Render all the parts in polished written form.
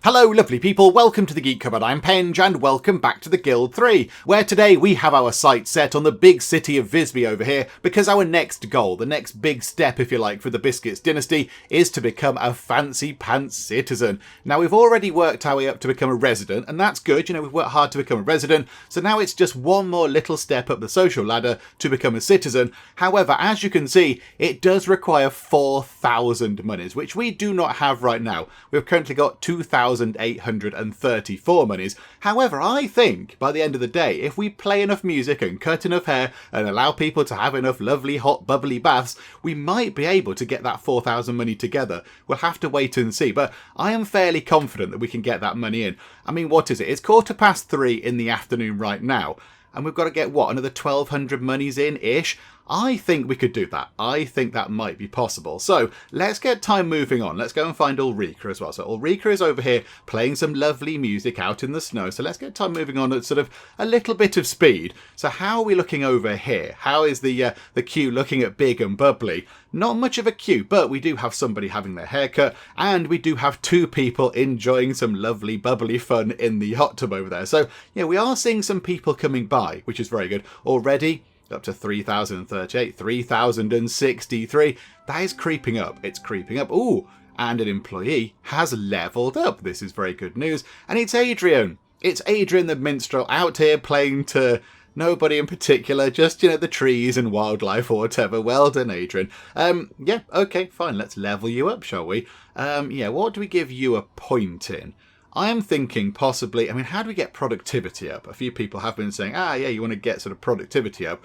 Hello lovely people, welcome to the Geek Cupboard, I'm Penge and welcome back to the Guild 3, where today we have our sights set on the big city of Visby over here because our next goal, the next big step if you like for the Biscuits dynasty, is to become a fancy pants citizen. Now we've already worked our way up to become a resident and that's good, we've worked hard to become a resident, so now it's just one more little step up the social ladder to become a citizen. However, as you can see, it does require 4,000 monies, which we do not have right now. We've currently got 2,834 monies. However, I think by the end of the day, if we play enough music and cut enough hair and allow people to have enough lovely hot bubbly baths, we might be able to get that 4,000 money together. We'll have to wait and see, but I am fairly confident that we can get that money in. I mean, what is it? It's 3:15 in the afternoon right now. And we've got to get, what, another 1,200 monies in-ish? I think we could do that. I think that might be possible. So let's get time moving on. Let's go and find Ulrika as well. So Ulrika is over here playing some lovely music out in the snow. So let's get time moving on at sort of a little bit of speed. So how are we looking over here? How is the queue looking at Big and Bubbly? Not much of a queue, but we do have somebody having their haircut and we do have two people enjoying some lovely bubbly fun in the hot tub over there. So yeah, we are seeing some people coming by, which is very good. Already up to 3,038, 3,063. That is creeping up. It's creeping up. Ooh, and an employee has leveled up. This is very good news. And it's Adrian. It's Adrian the minstrel out here playing to nobody in particular, just, the trees and wildlife or whatever. Well done, Adrian. Yeah, okay, fine. Let's level you up, shall we? Yeah, what do we give you a point in? I am thinking possibly, how do we get productivity up? A few people have been saying, yeah, you want to get sort of productivity up.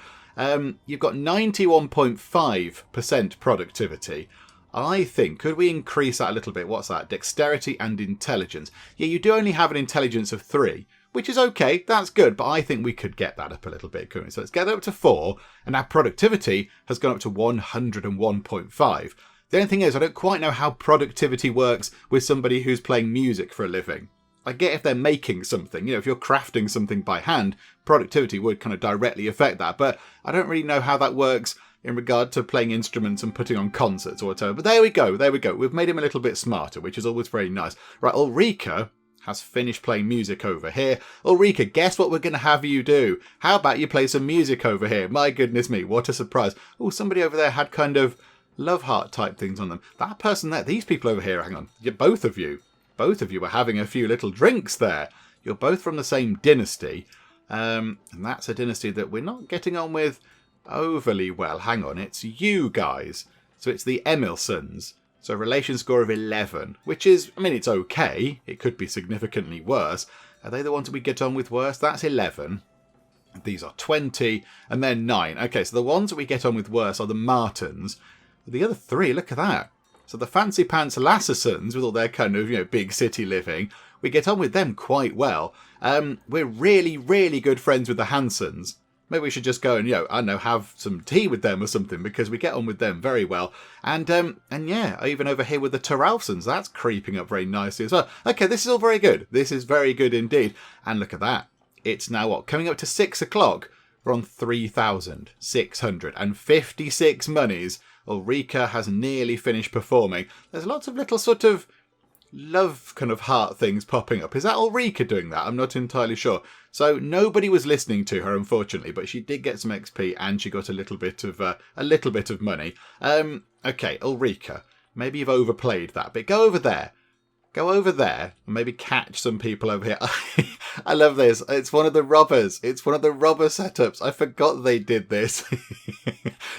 You've got 91.5% productivity. I think, could we increase that a little bit? What's that? Dexterity and intelligence. Yeah, you do only have an intelligence of 3, which is okay. That's good, but I think we could get that up a little bit, couldn't we? So let's get up to 4, and our productivity has gone up to 101.5. The only thing is, I don't quite know how productivity works with somebody who's playing music for a living. I get if they're making something, if you're crafting something by hand, productivity would kind of directly affect that. But I don't really know how that works in regard to playing instruments and putting on concerts or whatever. But there we go. We've made him a little bit smarter, which is always very nice. Right, Ulrika has finished playing music over here. Ulrika, guess what we're going to have you do? How about you play some music over here? My goodness me, what a surprise. Oh, somebody over there had kind of love heart type things on them. That person there, these people over here, hang on, both of you were having a few little drinks there. You're both from the same dynasty, and that's a dynasty that we're not getting on with overly well. Hang on, it's you guys. So it's the Emilsons. So relation score of 11, which is, it's okay. It could be significantly worse. Are they the ones that we get on with worse? That's 11. These are 20, and then 9. Okay, so the ones that we get on with worse are the Martins. The other 3, look at that. So the fancy pants Lassens, with all their kind of, big city living, we get on with them quite well. We're really, really good friends with the Hansons. Maybe we should just go and, have some tea with them or something, because we get on with them very well. And yeah, even over here with the Terralsons, that's creeping up very nicely as well. Okay, this is all very good. This is very good indeed. And look at that. It's now, coming up to 6 o'clock. We're on 3,656 monies. Ulrika has nearly finished performing. There's lots of little sort of love kind of heart things popping up. Is that Ulrika doing that? I'm not entirely sure. So nobody was listening to her, unfortunately, but she did get some XP and she got a little bit of money. Okay, Ulrika, maybe you've overplayed that, but go over there. Go over there and maybe catch some people over here. I love this. It's one of the robbers. It's one of the robber setups. I forgot they did this.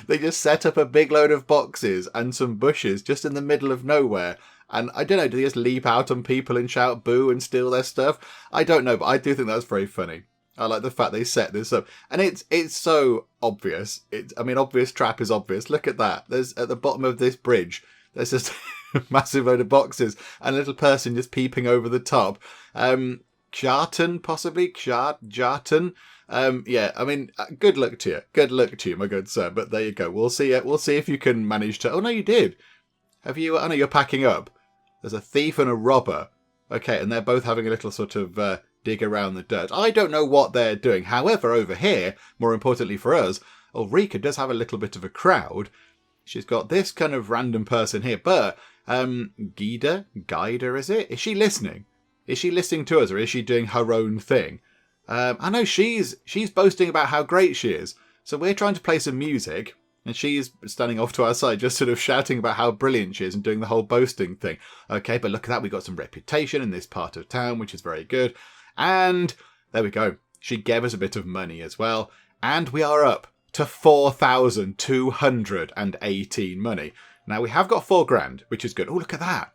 They just set up a big load of boxes and some bushes just in the middle of nowhere. And I don't know, do they just leap out on people and shout boo and steal their stuff? I don't know, but I do think that's very funny. I like the fact they set this up. And it's so obvious. Obvious trap is obvious. Look at that. There's at the bottom of this bridge, there's just massive load of boxes and a little person just peeping over the top. Kjartan, possibly? Kjartan? Good luck to you. Good luck to you, my good sir. But there you go. We'll see if you can manage to... Oh, no, you did. Have you... Oh, no, you're packing up. There's a thief and a robber. Okay, and they're both having a little sort of dig around the dirt. I don't know what they're doing. However, over here, more importantly for us, Ulrika does have a little bit of a crowd. She's got this kind of random person here, but Guida, is it? Is she listening? Is she listening to us, or is she doing her own thing? I know she's boasting about how great she is. So we're trying to play some music, and she's standing off to our side, just sort of shouting about how brilliant she is and doing the whole boasting thing. Okay, but look at that. We got some reputation in this part of town, which is very good. And there we go. She gave us a bit of money as well. And we are up to 4,218 money. Now, we have got 4 grand, which is good. Oh, look at that.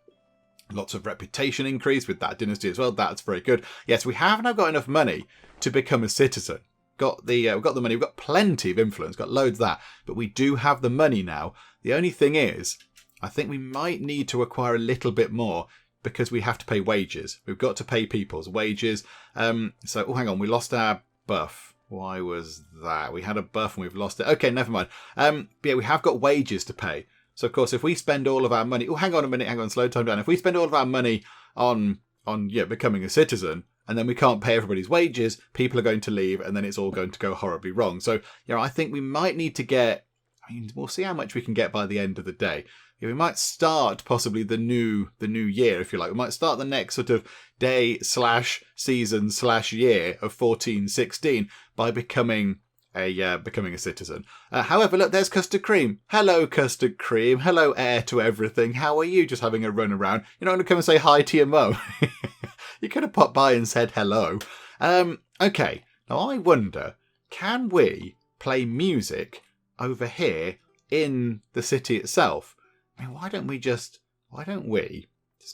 Lots of reputation increase with that dynasty as well. That's very good. Yes, we have now got enough money to become a citizen. We've got the money. We've got plenty of influence. Got loads of that. But we do have the money now. The only thing is, I think we might need to acquire a little bit more because we have to pay wages. We've got to pay people's wages. Oh, hang on. We lost our buff. Why was that? We had a buff and we've lost it. Okay, never mind. But yeah, we have got wages to pay. So, of course, if we spend all of our money... Oh, hang on a minute. Hang on. Slow time down. If we spend all of our money on becoming a citizen, and then we can't pay everybody's wages, people are going to leave, and then it's all going to go horribly wrong. So, I think we might need to get... we'll see how much we can get by the end of the day. We might start possibly the new year, if you like. We might start the next sort of day/season/year of 1416 by becoming a citizen. However, look, there's Custard Cream. Hello, Custard Cream. Hello, heir to everything. How are you? Just having a run around. You're not going to come and say hi to your mum. You could have popped by and said hello. Okay. Now, I wonder, can we play music over here in the city itself? Why don't we just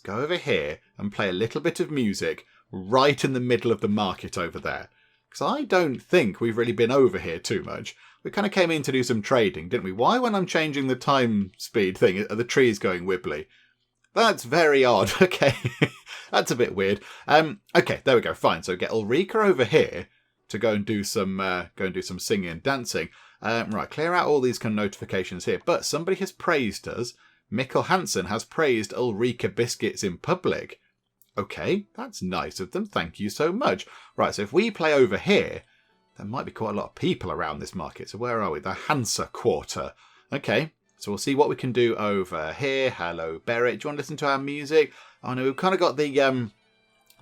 go over here and play a little bit of music right in the middle of the market over there? Because I don't think we've really been over here too much. We kind of came in to do some trading, didn't we? Why, when I'm changing the time speed thing, are the trees going wibbly? That's very odd. Okay, that's a bit weird. Okay, there we go. Fine. So get Ulrika over here to go and do some singing and dancing. Right, clear out all these kind of notifications here. But somebody has praised us. Mikkel Hansen has praised Ulrika Biscuits in public. Okay, that's nice of them. Thank you so much. Right, so if we play over here, there might be quite a lot of people around this market. So where are we? The Hansa Quarter. Okay, so we'll see what we can do over here. Hello, Barracks. Do you want to listen to our music? Oh no, we've kind of got the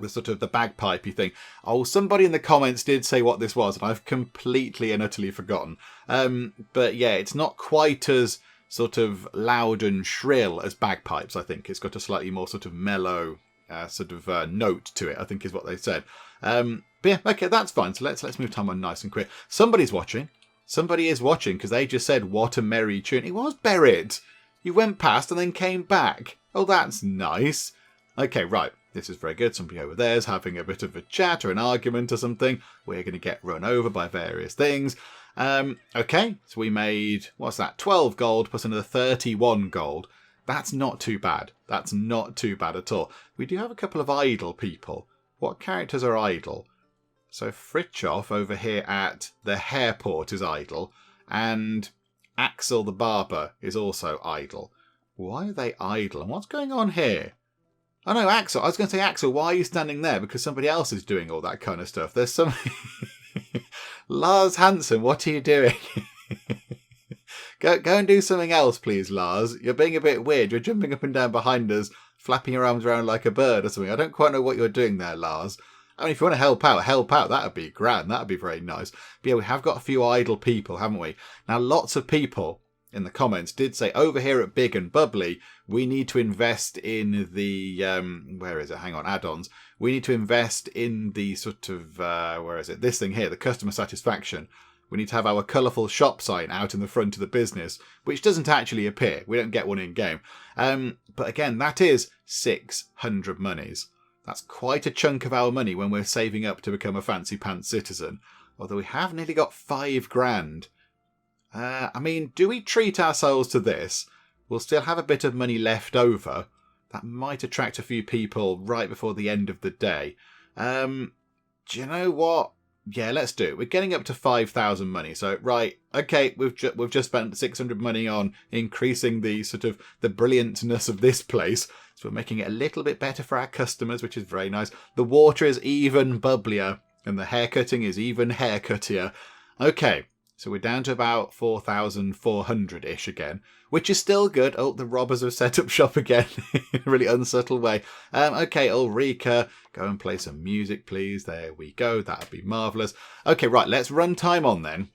sort of the bagpipey thing. Oh, somebody in the comments did say what this was, and I've completely and utterly forgotten. But yeah, it's not quite as sort of loud and shrill as bagpipes, I think. It's got a slightly more sort of mellow note to it, I think is what they said. But yeah, okay, that's fine. So let's move time on nice and quick. Somebody's watching. Somebody is watching because they just said, what a merry tune. It was Barrett. You went past and then came back. Oh, that's nice. Okay, right. This is very good. Somebody over there is having a bit of a chat or an argument or something. We're going to get run over by various things. Okay, so we made, what's that, 12 gold plus another 31 gold. That's not too bad. That's not too bad at all. We do have a couple of idle people. What characters are idle? So Fritjof over here at the Hairport is idle. And Axel the Barber is also idle. Why are they idle? And what's going on here? Oh no, Axel. I was going to say, Axel, why are you standing there? Because somebody else is doing all that kind of stuff. There's some... Lars Hansen, what are you doing? Go and do something else, please, Lars. You're being a bit weird. You're jumping up and down behind us, flapping your arms around like a bird or something. I don't quite know what you're doing there, Lars. I mean, if you want to help out. That would be grand. That would be very nice. But yeah, we have got a few idle people, haven't we? Now, lots of people in the comments did say, over here at Big and Bubbly, we need to invest in the, where is it? Hang on, add-ons. We need to invest in the sort of, where is it? This thing here, the customer satisfaction. We need to have our colourful shop sign out in the front of the business, which doesn't actually appear. We don't get one in-game. But again, that is 600 monies. That's quite a chunk of our money when we're saving up to become a fancy pants citizen. Although we have nearly got 5 grand. I mean, do we treat ourselves to this? We'll still have a bit of money left over. That might attract a few people right before the end of the day. Do you know what? Yeah, let's do it. We're getting up to 5,000 money. So, right, okay, we've just spent 600 money on increasing the sort of the brilliantness of this place. So we're making it a little bit better for our customers, which is very nice. The water is even bubblier and the haircutting is even haircuttier. Okay, So we're down to about 4,400-ish again, which is still good. Oh, the robbers have set up shop again in a really unsubtle way. Okay, Ulrika, go and play some music, please. There we go. That would be marvellous. Okay, right, let's run time on then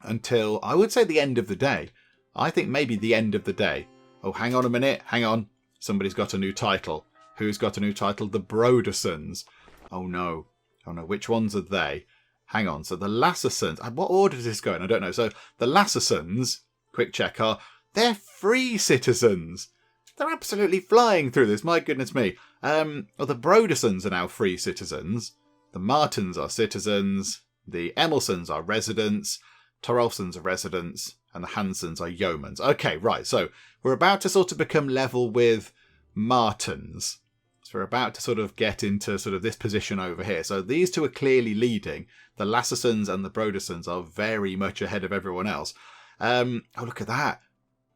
until, I would say, the end of the day. I think maybe the end of the day. Oh, hang on a minute. Hang on. Somebody's got a new title. Who's got a new title? The Brodersons. Oh, no. Oh, no. Which ones are they? Hang on. So the Lassens. What order is this going? I don't know. So the Lassens, quick check, they're free citizens. They're absolutely flying through this. My goodness me. The Brodersons are now free citizens. The Martins are citizens. The Emmelsons are residents. Torolfsons are residents. And the Hansons are yeomans. Okay, right. So we're about to sort of become level with Martins. So we're about to sort of get into sort of this position over here. So these two are clearly leading. The Lassens and the Brodersons are very much ahead of everyone else. Oh, look at that.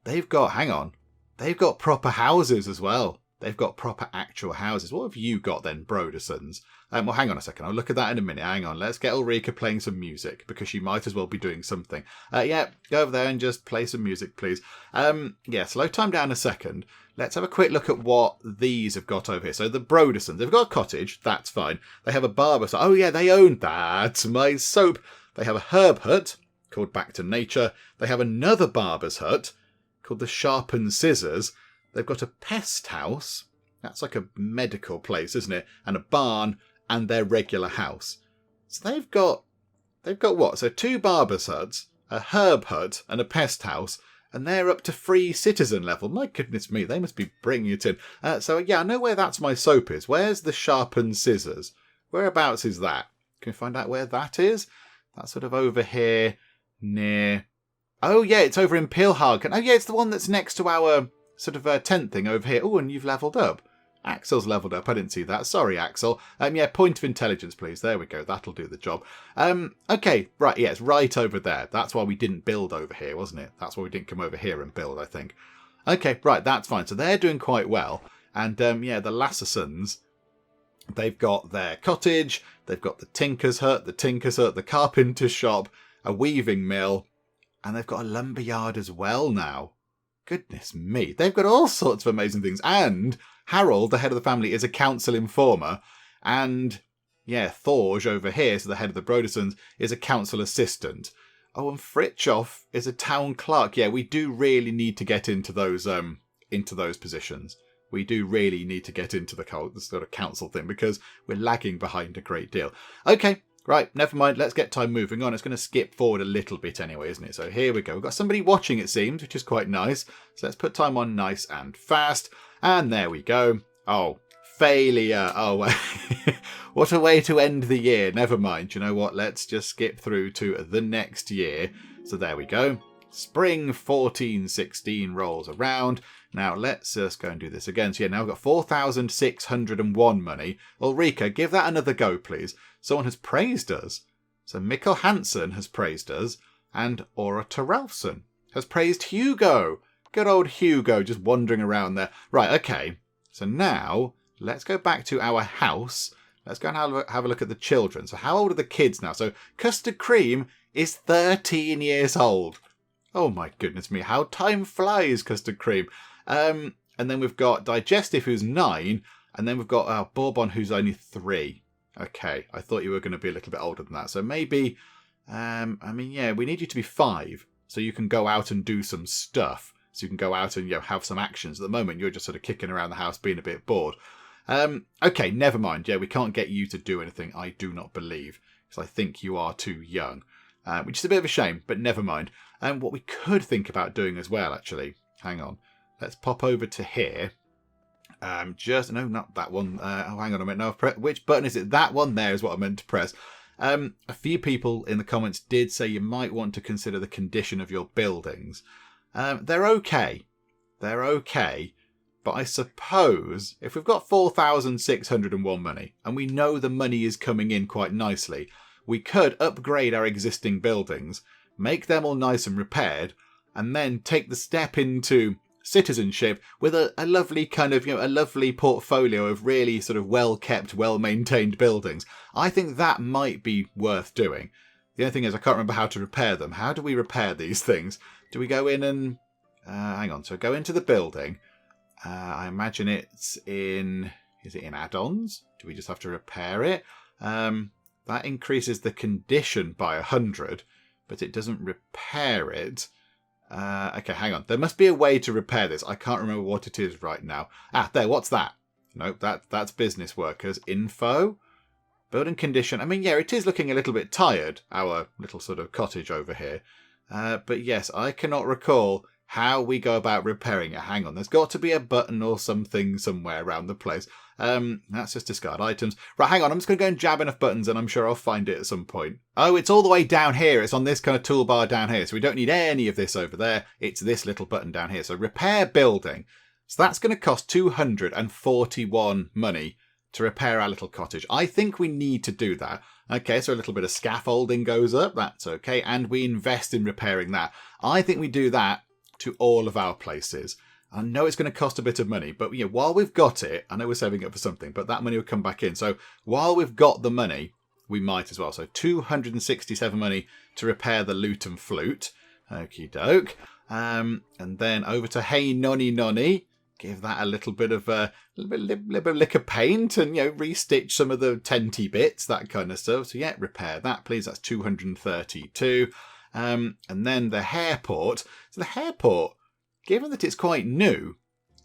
They've got, hang on. They've got proper houses as well. They've got proper actual houses. What have you got then, Brodersons? Well, hang on a second. I'll look at that in a minute. Hang on. Let's get Ulrika playing some music because she might as well be doing something. Yeah, go over there and just play some music, please. Yeah, slow time down a second. Let's have a quick look at what these have got over here. So the Brodersons, they've got a cottage. That's fine. They have a barber. Oh, yeah, they own that. My soap. They have a herb hut called Back to Nature. They have another barber's hut called the Sharpened Scissors. They've got a pest house. That's like a medical place, isn't it? And a barn and their regular house. So they've got what? So 2 barber's huts, a herb hut and a pest house. And they're up to free citizen level. My goodness me, they must be bringing it in. So yeah, I know where That's My Soap is. Where's the Sharpened Scissors? Whereabouts is that? Can you find out where that is? That's sort of over here near... Oh yeah, it's over in Pilhagen. Oh yeah, it's the one that's next to our sort of tent thing over here. Oh, and you've levelled up. Axel's levelled up. I didn't see that. Sorry, Axel. Yeah, point of intelligence, please. There we go. That'll do the job. Okay, right. Yeah, it's right over there. That's why we didn't build over here, wasn't it? That's why we didn't come over here and build, I think. Okay, right. That's fine. So they're doing quite well. And yeah, the Lassens, they've got their cottage. They've got the tinker's hut, the carpenter's shop, a weaving mill, and they've got a lumberyard as well now. Goodness me. They've got all sorts of amazing things. And Harold, the head of the family, is a council informer. And, yeah, Thorge over here, so the head of the Brodersons, is a council assistant. Oh, and Fritjof is a town clerk. Yeah, we do really need to get into those positions. We do really need to get into the sort of council thing because we're lagging behind a great deal. Okay, right, never mind. Let's get time moving on. It's going to skip forward a little bit anyway, isn't it? So here we go. We've got somebody watching, it seems, which is quite nice. So let's put time on nice and fast. And there we go. Oh, failure. Oh, what a way to end the year. Never mind. You know what? Let's just skip through to the next year. So there we go. Spring 1416 rolls around. Now let's just go and do this again. So yeah, now we've got 4,601 money. Ulrika, give that another go, please. Someone has praised us. So Mikkel Hansen has praised us. And Aura Toralfsson has praised Hugo. Good old Hugo just wandering around there. Right, okay. So now let's go back to our house. Let's go and have a look at the children. So how old are the kids now? So Custard Cream is 13 years old. Oh my goodness me, how time flies, Custard Cream. And then we've got Digestive, who's 9. And then we've got Bourbon, who's only 3. Okay, I thought you were going to be a little bit older than that. So maybe, I mean, yeah, we need you to be 5. So you can go out and do some stuff. So you can go out and have some actions. At the moment, you're just sort of kicking around the house, being a bit bored. Okay, never mind. Yeah, we can't get you to do anything, I do not believe. Because I think you are too young. Which is a bit of a shame, but never mind. What we could think about doing as well, actually. Hang on. Let's pop over to here. No, not that one. Oh, hang on a minute. No, which button is it? That one there is what I meant to press. A few people in the comments did say you might want to consider the condition of your buildings. They're okay. They're okay. But I suppose if we've got 4,601 money and we know the money is coming in quite nicely, we could upgrade our existing buildings, make them all nice and repaired, and then take the step into citizenship with a lovely kind of, a lovely portfolio of really sort of well-kept, well-maintained buildings. I think that might be worth doing. The only thing is I can't remember how to repair them. How do we repair these things? Do we go in and... hang on. So go into the building. I imagine it's in... Is it in add-ons? Do we just have to repair it? That increases the condition by 100, but it doesn't repair it. Okay, hang on. There must be a way to repair this. I can't remember what it is right now. There. What's that? Nope, that's business workers. Info. Building condition. I mean, yeah, it is looking a little bit tired, our little sort of cottage over here. But yes, I cannot recall how we go about repairing it. Hang on, there's got to be a button or something somewhere around the place. Let's just discard items. Right, hang on, I'm just going to go and jab enough buttons and I'm sure I'll find it at some point. Oh, it's all the way down here. It's on this kind of toolbar down here. So we don't need any of this over there. It's this little button down here. So repair building. So that's going to cost 241 money to repair our little cottage. I think we need to do that. Okay, so a little bit of scaffolding goes up. That's okay. And we invest in repairing that. I think we do that to all of our places. I know it's going to cost a bit of money, but while we've got it, I know we're saving up for something, but that money will come back in. So while we've got the money, we might as well. So 267 money to repair the lute and flute. Okie doke. And then over to Hey Nonny Nonny. Give that a little bit of lick of paint and, restitch some of the tenty bits, that kind of stuff. So yeah, repair that, please. That's 232. And then the hairport. So the hairport, given that it's quite new,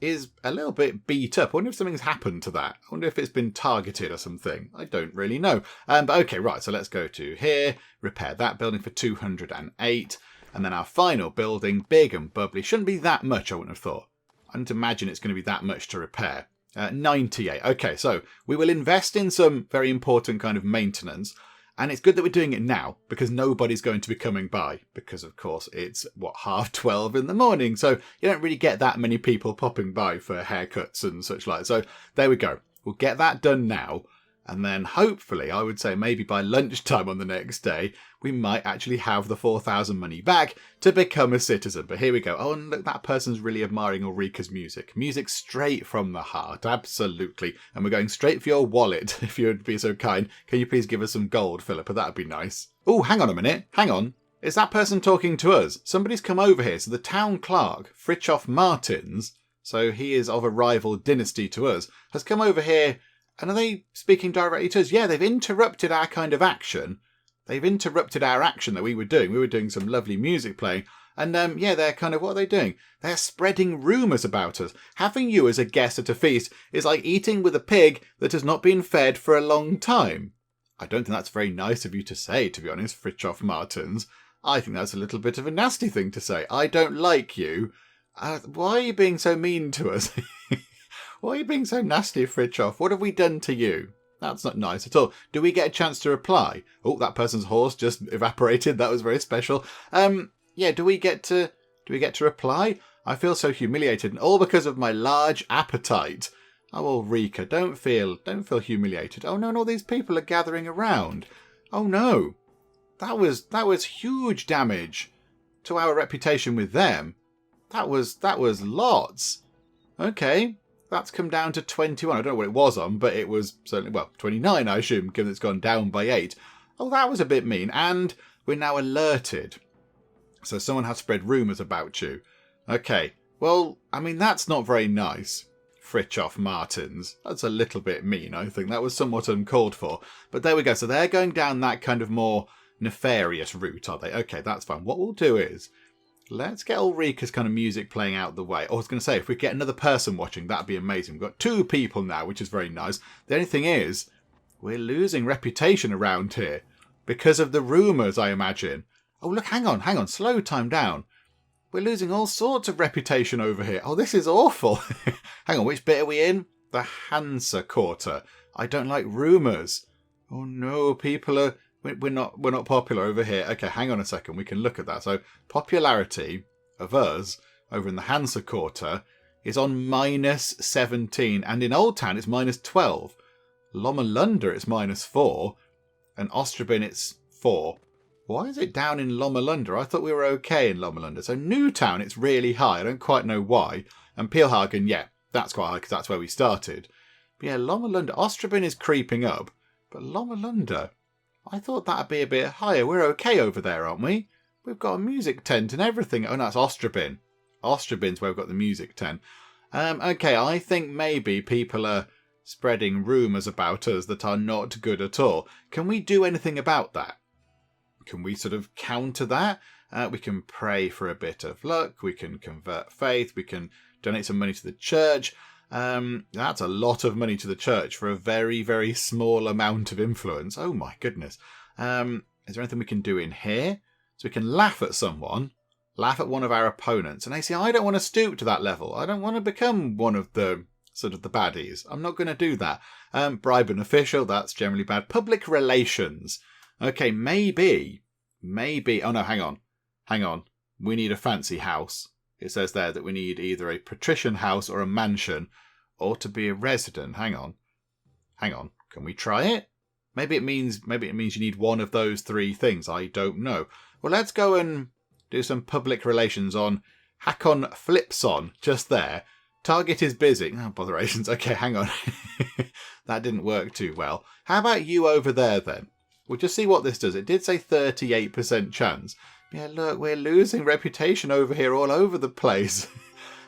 is a little bit beat up. I wonder if something's happened to that. I wonder if it's been targeted or something. I don't really know. But okay, right. So let's go to here. Repair that building for 208. And then our final building, Big and Bubbly. Shouldn't be that much, I wouldn't have thought. I didn't imagine it's going to be that much to repair. 98. Okay, so we will invest in some very important kind of maintenance. And it's good that we're doing it now because nobody's going to be coming by. Because, of course, it's, 12:30 in the morning. So you don't really get that many people popping by for haircuts and such like. So there we go. We'll get that done now. And then hopefully, I would say maybe by lunchtime on the next day, we might actually have the 4,000 money back to become a citizen. But here we go. Oh, and look, that person's really admiring Ulrika's music. Music straight from the heart. Absolutely. And we're going straight for your wallet, if you would be so kind. Can you please give us some gold, Philippa? That'd be nice. Oh, hang on a minute. Hang on. Is that person talking to us? Somebody's come over here. So the town clerk, Fritjof Martins, so he is of a rival dynasty to us, has come over here. And are they speaking directly to us? Yeah, they've interrupted our kind of action. They've interrupted our action that we were doing. We were doing some lovely music playing. And yeah, they're kind of, what are they doing? They're spreading rumours about us. Having you as a guest at a feast is like eating with a pig that has not been fed for a long time. I don't think that's very nice of you to say, to be honest, Fritjof Martins. I think that's a little bit of a nasty thing to say. I don't like you. Why are you being so mean to us? Why are you being so nasty, Fritjof? What have we done to you? That's not nice at all. Do we get a chance to reply? Oh, that person's horse just evaporated. That was very special. Yeah, do we get to reply? I feel so humiliated, and all because of my large appetite. Oh, Ulrika, don't feel humiliated. Oh no, and all these people are gathering around. Oh no. That was huge damage to our reputation with them. That was lots. Okay. That's come down to 21. I don't know what it was on, but it was certainly, 29, I assume, given it's gone down by 8. Oh, that was a bit mean. And we're now alerted. So someone has spread rumours about you. Okay. Well, I mean, that's not very nice. Fritjof Martins. That's a little bit mean, I think. That was somewhat uncalled for. But there we go. So they're going down that kind of more nefarious route, are they? Okay, that's fine. What we'll do is, let's get Ulrika's kind of music playing out the way. I was going to say, if we get another person watching, that'd be amazing. We've got 2 people now, which is very nice. The only thing is, we're losing reputation around here. Because of the rumours, I imagine. Oh, look, hang on. Slow time down. We're losing all sorts of reputation over here. Oh, this is awful. Hang on, which bit are we in? The Hansa Quarter. I don't like rumours. Oh no, people are... We're not popular over here. Okay, hang on a second. We can look at that. So popularity of us over in the Hansa Quarter is on -17. And in Old Town, it's -12. Lommelunda, it's -4. And Ostrobin, it's 4. Why is it down in Lommelunda? I thought we were okay in Lommelunda. So Newtown, it's really high. I don't quite know why. And Peelhagen, yeah, that's quite high because that's where we started. But yeah, Lommelunda, Ostrobin is creeping up. But Lommelunda... I thought that'd be a bit higher. We're okay over there, aren't we? We've got a music tent and everything. Oh, no, it's Ostrobin. Ostrobin's where we've got the music tent. Okay, I think maybe people are spreading rumours about us that are not good at all. Can we do anything about that? Can we sort of counter that? We can pray for a bit of luck. We can convert faith. We can donate some money to the church. That's a lot of money to the church for a very, very small amount of influence. Oh my goodness. Is there anything we can do in here? So we can laugh at someone, laugh at one of our opponents. And I say, I don't want to stoop to that level. I don't want to become one of the sort of the baddies. I'm not going to do that. Bribe an official. That's generally bad. Public relations. Okay, maybe. Oh no, hang on. We need a fancy house. It says there that we need either a patrician house or a mansion, or to be a resident. Hang on. Can we try it? Maybe it means you need one of those three things. I don't know. Well, let's go and do some public relations on Hakon Flipson, just there. Target is busy. Oh, botherations. Okay, hang on. That didn't work too well. How about you over there then? We'll just see what this does. It did say 38% chance. Yeah, look, we're losing reputation over here all over the place.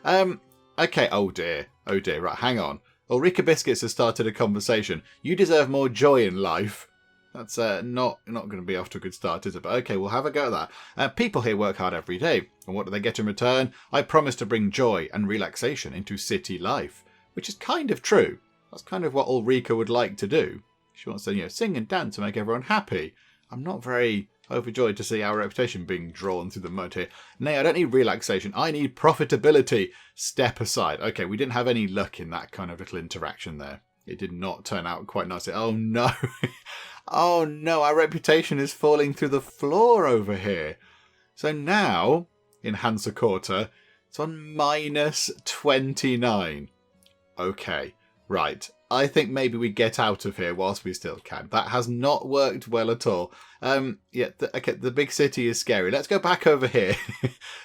Okay, oh dear. Right, hang on. Ulrika Biscuits has started a conversation. You deserve more joy in life. That's not going to be off to a good start, is it? But okay, we'll have a go at that. People here work hard every day. And what do they get in return? I promise to bring joy and relaxation into city life. Which is kind of true. That's kind of what Ulrika would like to do. She wants to, sing and dance to make everyone happy. I'm not very overjoyed to see our reputation being drawn through the mud here. Nay, I don't need relaxation. I need profitability. Step aside. Okay, we didn't have any luck in that kind of little interaction there. It did not turn out quite nicely. Oh, no. Oh, no. Our reputation is falling through the floor over here. So now, in Hansa Quarter, it's on minus 29. Okay, right. I think maybe we get out of here whilst we still can. That has not worked well at all. The big city is scary. Let's go back over here.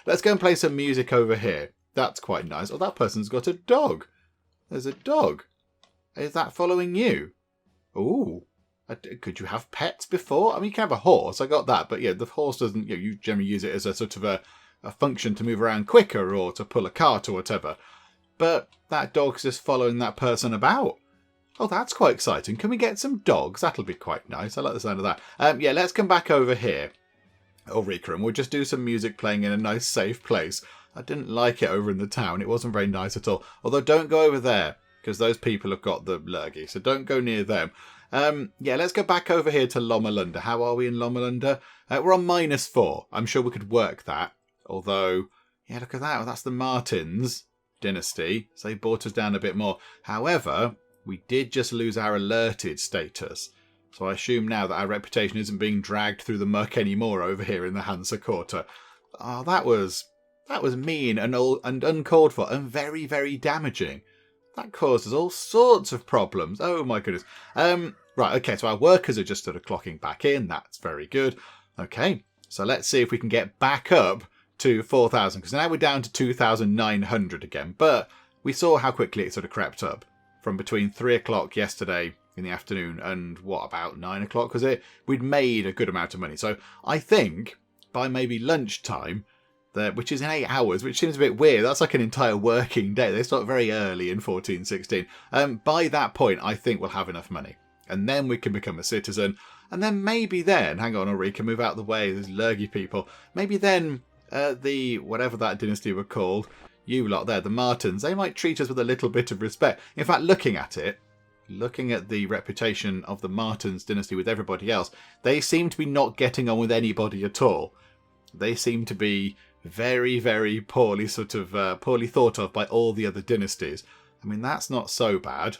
Let's go and play some music over here. That's quite nice. Oh, that person's got a dog. There's a dog. Is that following you? Ooh. Could you have pets before? I mean, you can have a horse. I got that. But yeah, the horse doesn't, you generally use it as a sort of a function to move around quicker or to pull a cart or whatever. But that dog's just following that person about. Oh, that's quite exciting. Can we get some dogs? That'll be quite nice. I like the sound of that. Yeah, let's come back over here. Ulrika, and we'll just do some music playing in a nice safe place. I didn't like it over in the town. It wasn't very nice at all. Although don't go over there, because those people have got the lurgy, so don't go near them. Yeah, let's go back over here to Lomalunda. How are we in Lomalunda? We're on -4. I'm sure we could work that. Although, yeah, look at that. Well, that's the Martins dynasty, so they brought us down a bit more. However, we did just lose our alerted status. So I assume now that our reputation isn't being dragged through the muck anymore over here in the Hansa Quarter. Oh, that was mean and uncalled for and very, very damaging. That causes all sorts of problems. Oh my goodness. Right, okay, so our workers are just sort of clocking back in. That's very good. Okay, so let's see if we can get back up to 4,000, because now we're down to 2,900 again. But we saw how quickly it sort of crept up from between 3 o'clock yesterday in the afternoon and what, about 9 o'clock was it? We'd made a good amount of money. So I think by maybe lunchtime, which is in 8 hours, which seems a bit weird. That's like an entire working day. They start very early in 1416. By that point, I think we'll have enough money. And then we can become a citizen. And then maybe then, hang on, Ulrika, move out of the way. There's lurgy people. Maybe then whatever that dynasty were called, you lot there, the Martins, they might treat us with a little bit of respect. In fact, looking at the reputation of the Martins dynasty with everybody else, they seem to be not getting on with anybody at all. They seem to be very, very poorly poorly thought of by all the other dynasties. I mean, that's not so bad.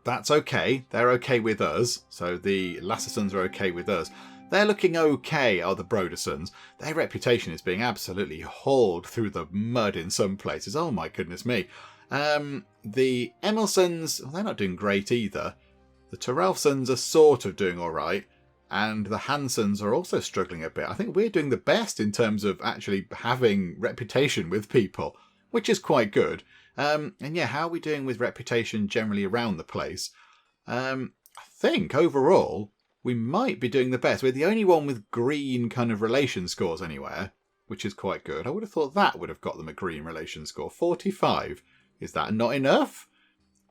That's okay. They're okay with us. So the Lassens are okay with us. They're looking okay, are the Brodersons. Their reputation is being absolutely hauled through the mud in some places. Oh my goodness me. The Emmelsons, well, they're not doing great either. The Terrelsons are sort of doing all right. And the Hansons are also struggling a bit. I think we're doing the best in terms of actually having reputation with people, which is quite good. And yeah, how are we doing with reputation generally around the place? I think overall we might be doing the best. We're the only one with green kind of relation scores anywhere, which is quite good. I would have thought that would have got them a green relation score. 45. Is that not enough?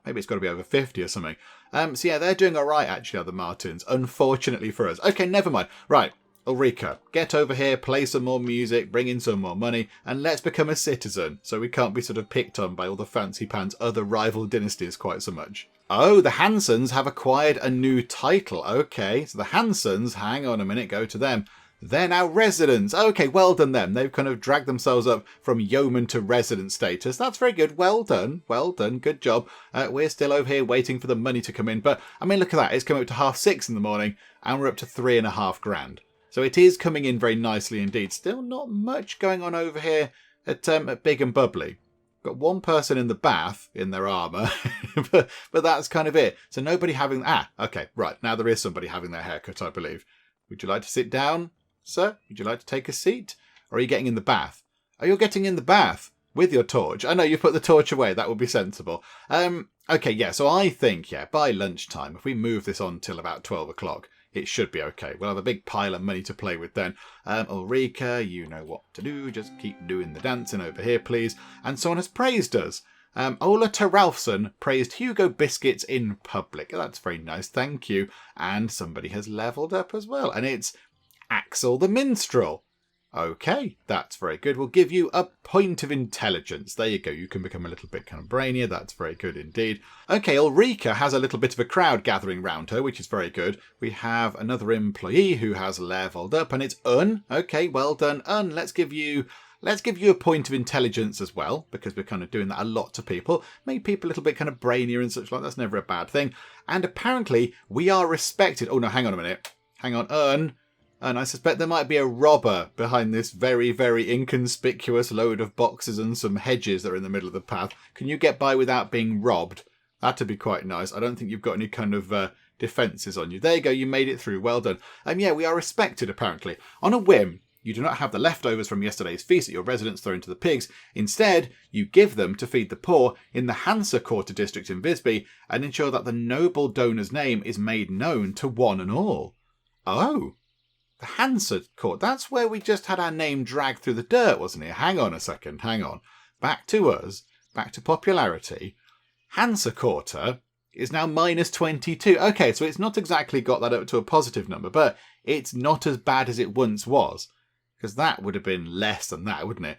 Maybe it's got to be over 50 or something. So yeah, they're doing all right, actually, are the Martins. Unfortunately for us. Okay, never mind. Right, Ulrika, get over here, play some more music, bring in some more money, and let's become a citizen, so we can't be sort of picked on by all the fancy pants other rival dynasties quite so much. Oh, the Hansons have acquired a new title. Okay, so the Hansons, hang on a minute, go to them. They're now residents. Okay, well done them. They've kind of dragged themselves up from yeoman to resident status. That's very good. Well done. Well done. Good job. We're still over here waiting for the money to come in. But, I mean, look at that. It's coming up to 6:30 in the morning and we're up to 3.5 grand. So it is coming in very nicely indeed. Still not much going on over here at Big and Bubbly. Got one person in the bath in their armour, but that's kind of it. So nobody having... okay, right. Now there is somebody having their hair cut, I believe. Would you like to sit down, sir? Would you like to take a seat? Or are you getting in the bath? Oh, you're getting in the bath with your torch. I know, you put the torch away. That would be sensible. Okay, yeah, so I think, yeah, by lunchtime, if we move this on till about 12 o'clock, it should be okay. We'll have a big pile of money to play with then. Ulrika, you know what to do. Just keep doing the dancing over here, please. And someone has praised us. Ola Terralfson praised Hugo Biscuits in public. That's very nice, thank you. And somebody has levelled up as well. And it's Axel the Minstrel. Okay, that's very good. We'll give you a point of intelligence. There you go. You can become a little bit kind of brainier. That's very good indeed. Okay, Ulrika has a little bit of a crowd gathering round her, which is very good. We have another employee who has levelled up, and it's Un. Okay, well done, Un. Let's give you a point of intelligence as well, because we're kind of doing that a lot to people. Make people a little bit kind of brainier and such like. That's never a bad thing. And apparently we are respected. Oh no, hang on a minute. Hang on, Un. And I suspect there might be a robber behind this very, very inconspicuous load of boxes and some hedges that are in the middle of the path. Can you get by without being robbed? That'd be quite nice. I don't think you've got any kind of defences on you. There you go, you made it through. Well done. Yeah, we are respected, apparently. On a whim, you do not have the leftovers from yesterday's feast at your residence thrown to the pigs. Instead, you give them to feed the poor in the Hansa Quarter district in Visby and ensure that the noble donor's name is made known to one and all. Oh. The Hansa Court, that's where we just had our name dragged through the dirt, wasn't it? Hang on a second, hang on. Back to us, back to popularity. Hansa Quarter is now minus 22. Okay, so it's not exactly got that up to a positive number, but it's not as bad as it once was. Because that would have been less than that, wouldn't it?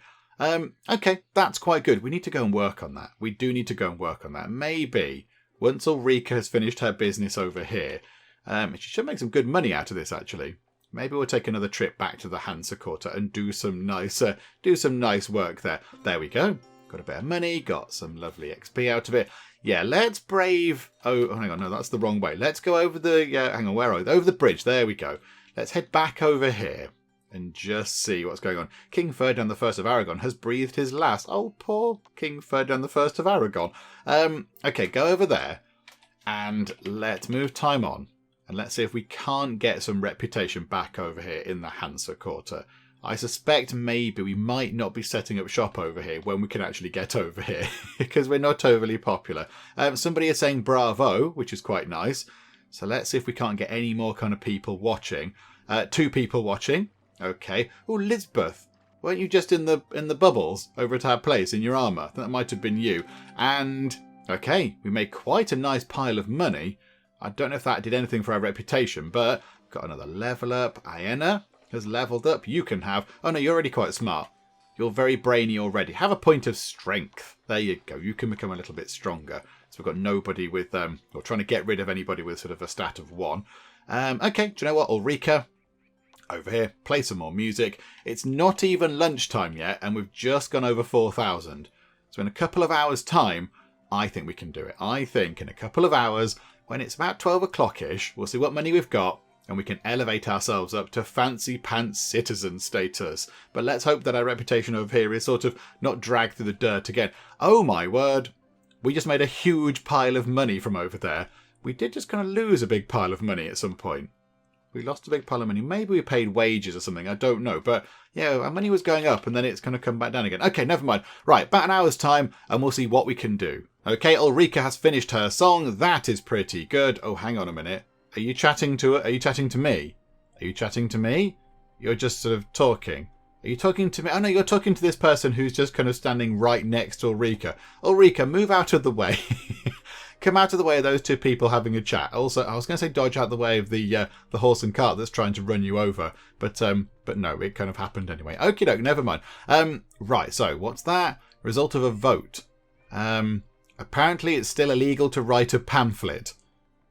Okay, that's quite good. We need to go and work on that. We do need to go and work on that. Maybe, once Ulrika has finished her business over here, she should make some good money out of this, actually. Maybe we'll take another trip back to the Hansa Quarter and do some nice work there. There we go. Got a bit of money, got some lovely XP out of it. Yeah, let's brave... Oh, hang on, no, that's the wrong way. Let's go over the... hang on, where are we? Over the bridge, there we go. Let's head back over here and just see what's going on. King Ferdinand I of Aragon has breathed his last. Oh, poor King Ferdinand I of Aragon. Okay, go over there and let's move time on. And let's see if we can't get some reputation back over here in the Hansa Quarter. I suspect maybe we might not be setting up shop over here when we can actually get over here. Because we're not overly popular. Somebody is saying bravo, which is quite nice. So let's see if we can't get any more kind of people watching. 2 people watching. Okay. Oh, Lisbeth. Weren't you just in the bubbles over at our place in your armour? I think that might have been you. And, okay, we made quite a nice pile of money. I don't know if that did anything for our reputation, but got another level up. Iena has leveled up. You can have... Oh, no, you're already quite smart. You're very brainy already. Have a point of strength. There you go. You can become a little bit stronger. So we've got nobody with... or trying to get rid of anybody with sort of a stat of 1. Okay, do you know what? Ulrika, over here, play some more music. It's not even lunchtime yet, and we've just gone over 4,000. So in a couple of hours' time, I think we can do it. I think in a couple of hours... When it's about 12 o'clock-ish, we'll see what money we've got, and we can elevate ourselves up to fancy pants citizen status. But let's hope that our reputation over here is sort of not dragged through the dirt again. Oh my word. We just made a huge pile of money from over there. We did just kind of lose a big pile of money at some point. We lost a big pile of money. Maybe we paid wages or something. I don't know. But yeah, our money was going up and then it's going to come back down again. Okay, never mind. Right, about an hour's time and we'll see what we can do. Okay, Ulrika has finished her song. That is pretty good. Oh, hang on a minute. Are you chatting to me? Are you chatting to me? You're just sort of talking. Are you talking to me? Oh no, you're talking to this person who's just kind of standing right next to Ulrika. Ulrika, move out of the way. Come out of the way of those two people having a chat. Also, I was going to say dodge out the way of the horse and cart that's trying to run you over, but no, it kind of happened anyway. Okie doke, never mind. Right, so what's that? Result of a vote. Apparently it's still illegal to write a pamphlet.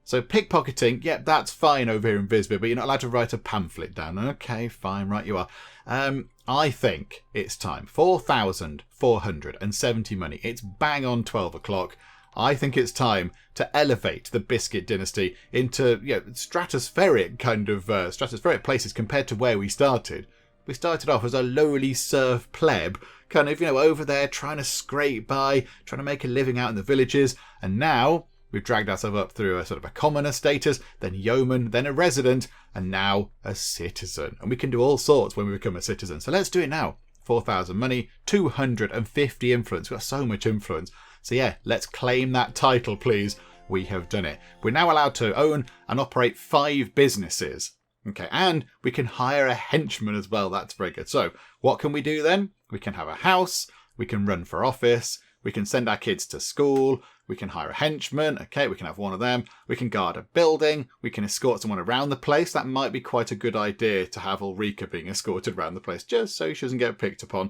So pickpocketing, yep, that's fine over here in Visby, but you're not allowed to write a pamphlet down. Okay, fine, right you are. I think it's time. 4,470 money. It's bang on 12 o'clock. I think it's time to elevate the Biscuit dynasty into stratospheric stratospheric places compared to where we started. We started off as a lowly serf pleb, kind of, over there trying to scrape by, trying to make a living out in the villages, and now we've dragged ourselves up through a sort of a commoner status, then yeoman, then a resident, and now a citizen. And we can do all sorts when we become a citizen. So let's do it now. 4,000 money, 250 influence. We've got so much influence. So yeah, let's claim that title, please. We have done it. We're now allowed to own and operate 5 businesses. Okay, and we can hire a henchman as well. That's very good. So what can we do then? We can have a house. We can run for office. We can send our kids to school. We can hire a henchman. Okay, we can have one of them. We can guard a building. We can escort someone around the place. That might be quite a good idea to have Ulrika being escorted around the place just so she doesn't get picked upon.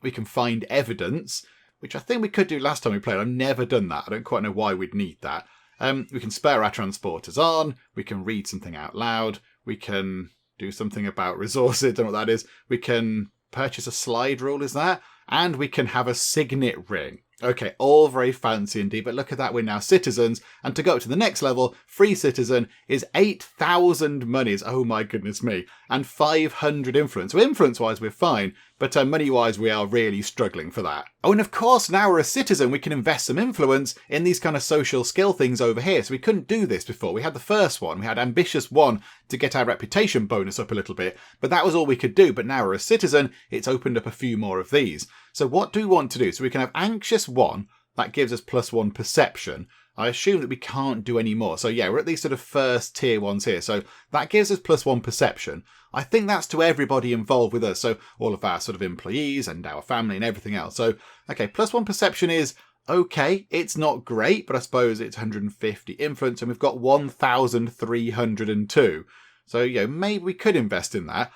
We can find evidence, which I think we could do last time we played. I've never done that. I don't quite know why we'd need that. We can spare our transporters on. We can read something out loud. We can do something about resources. Don't know what that is. We can purchase a slide rule, is that? And we can have a signet ring. Okay, all very fancy indeed, but look at that, we're now citizens. And to go to the next level, free citizen is 8,000 monies. Oh my goodness me. And 500 influence. So influence-wise, we're fine, but money-wise, we are really struggling for that. Oh, and of course, now we're a citizen, we can invest some influence in these kind of social skill things over here. So we couldn't do this before. We had the first one. We had Ambitious 1 to get our reputation bonus up a little bit, but that was all we could do. But now we're a citizen, it's opened up a few more of these. So what do we want to do? So we can have Anxious 1, that gives us +1 perception. I assume that we can't do any more. So yeah, we're at these sort of first tier ones here. So that gives us +1 perception. I think that's to everybody involved with us. So all of our sort of employees and our family and everything else. So, okay, +1 perception is okay. It's not great, but I suppose it's 150 influence and we've got 1,302. So, maybe we could invest in that.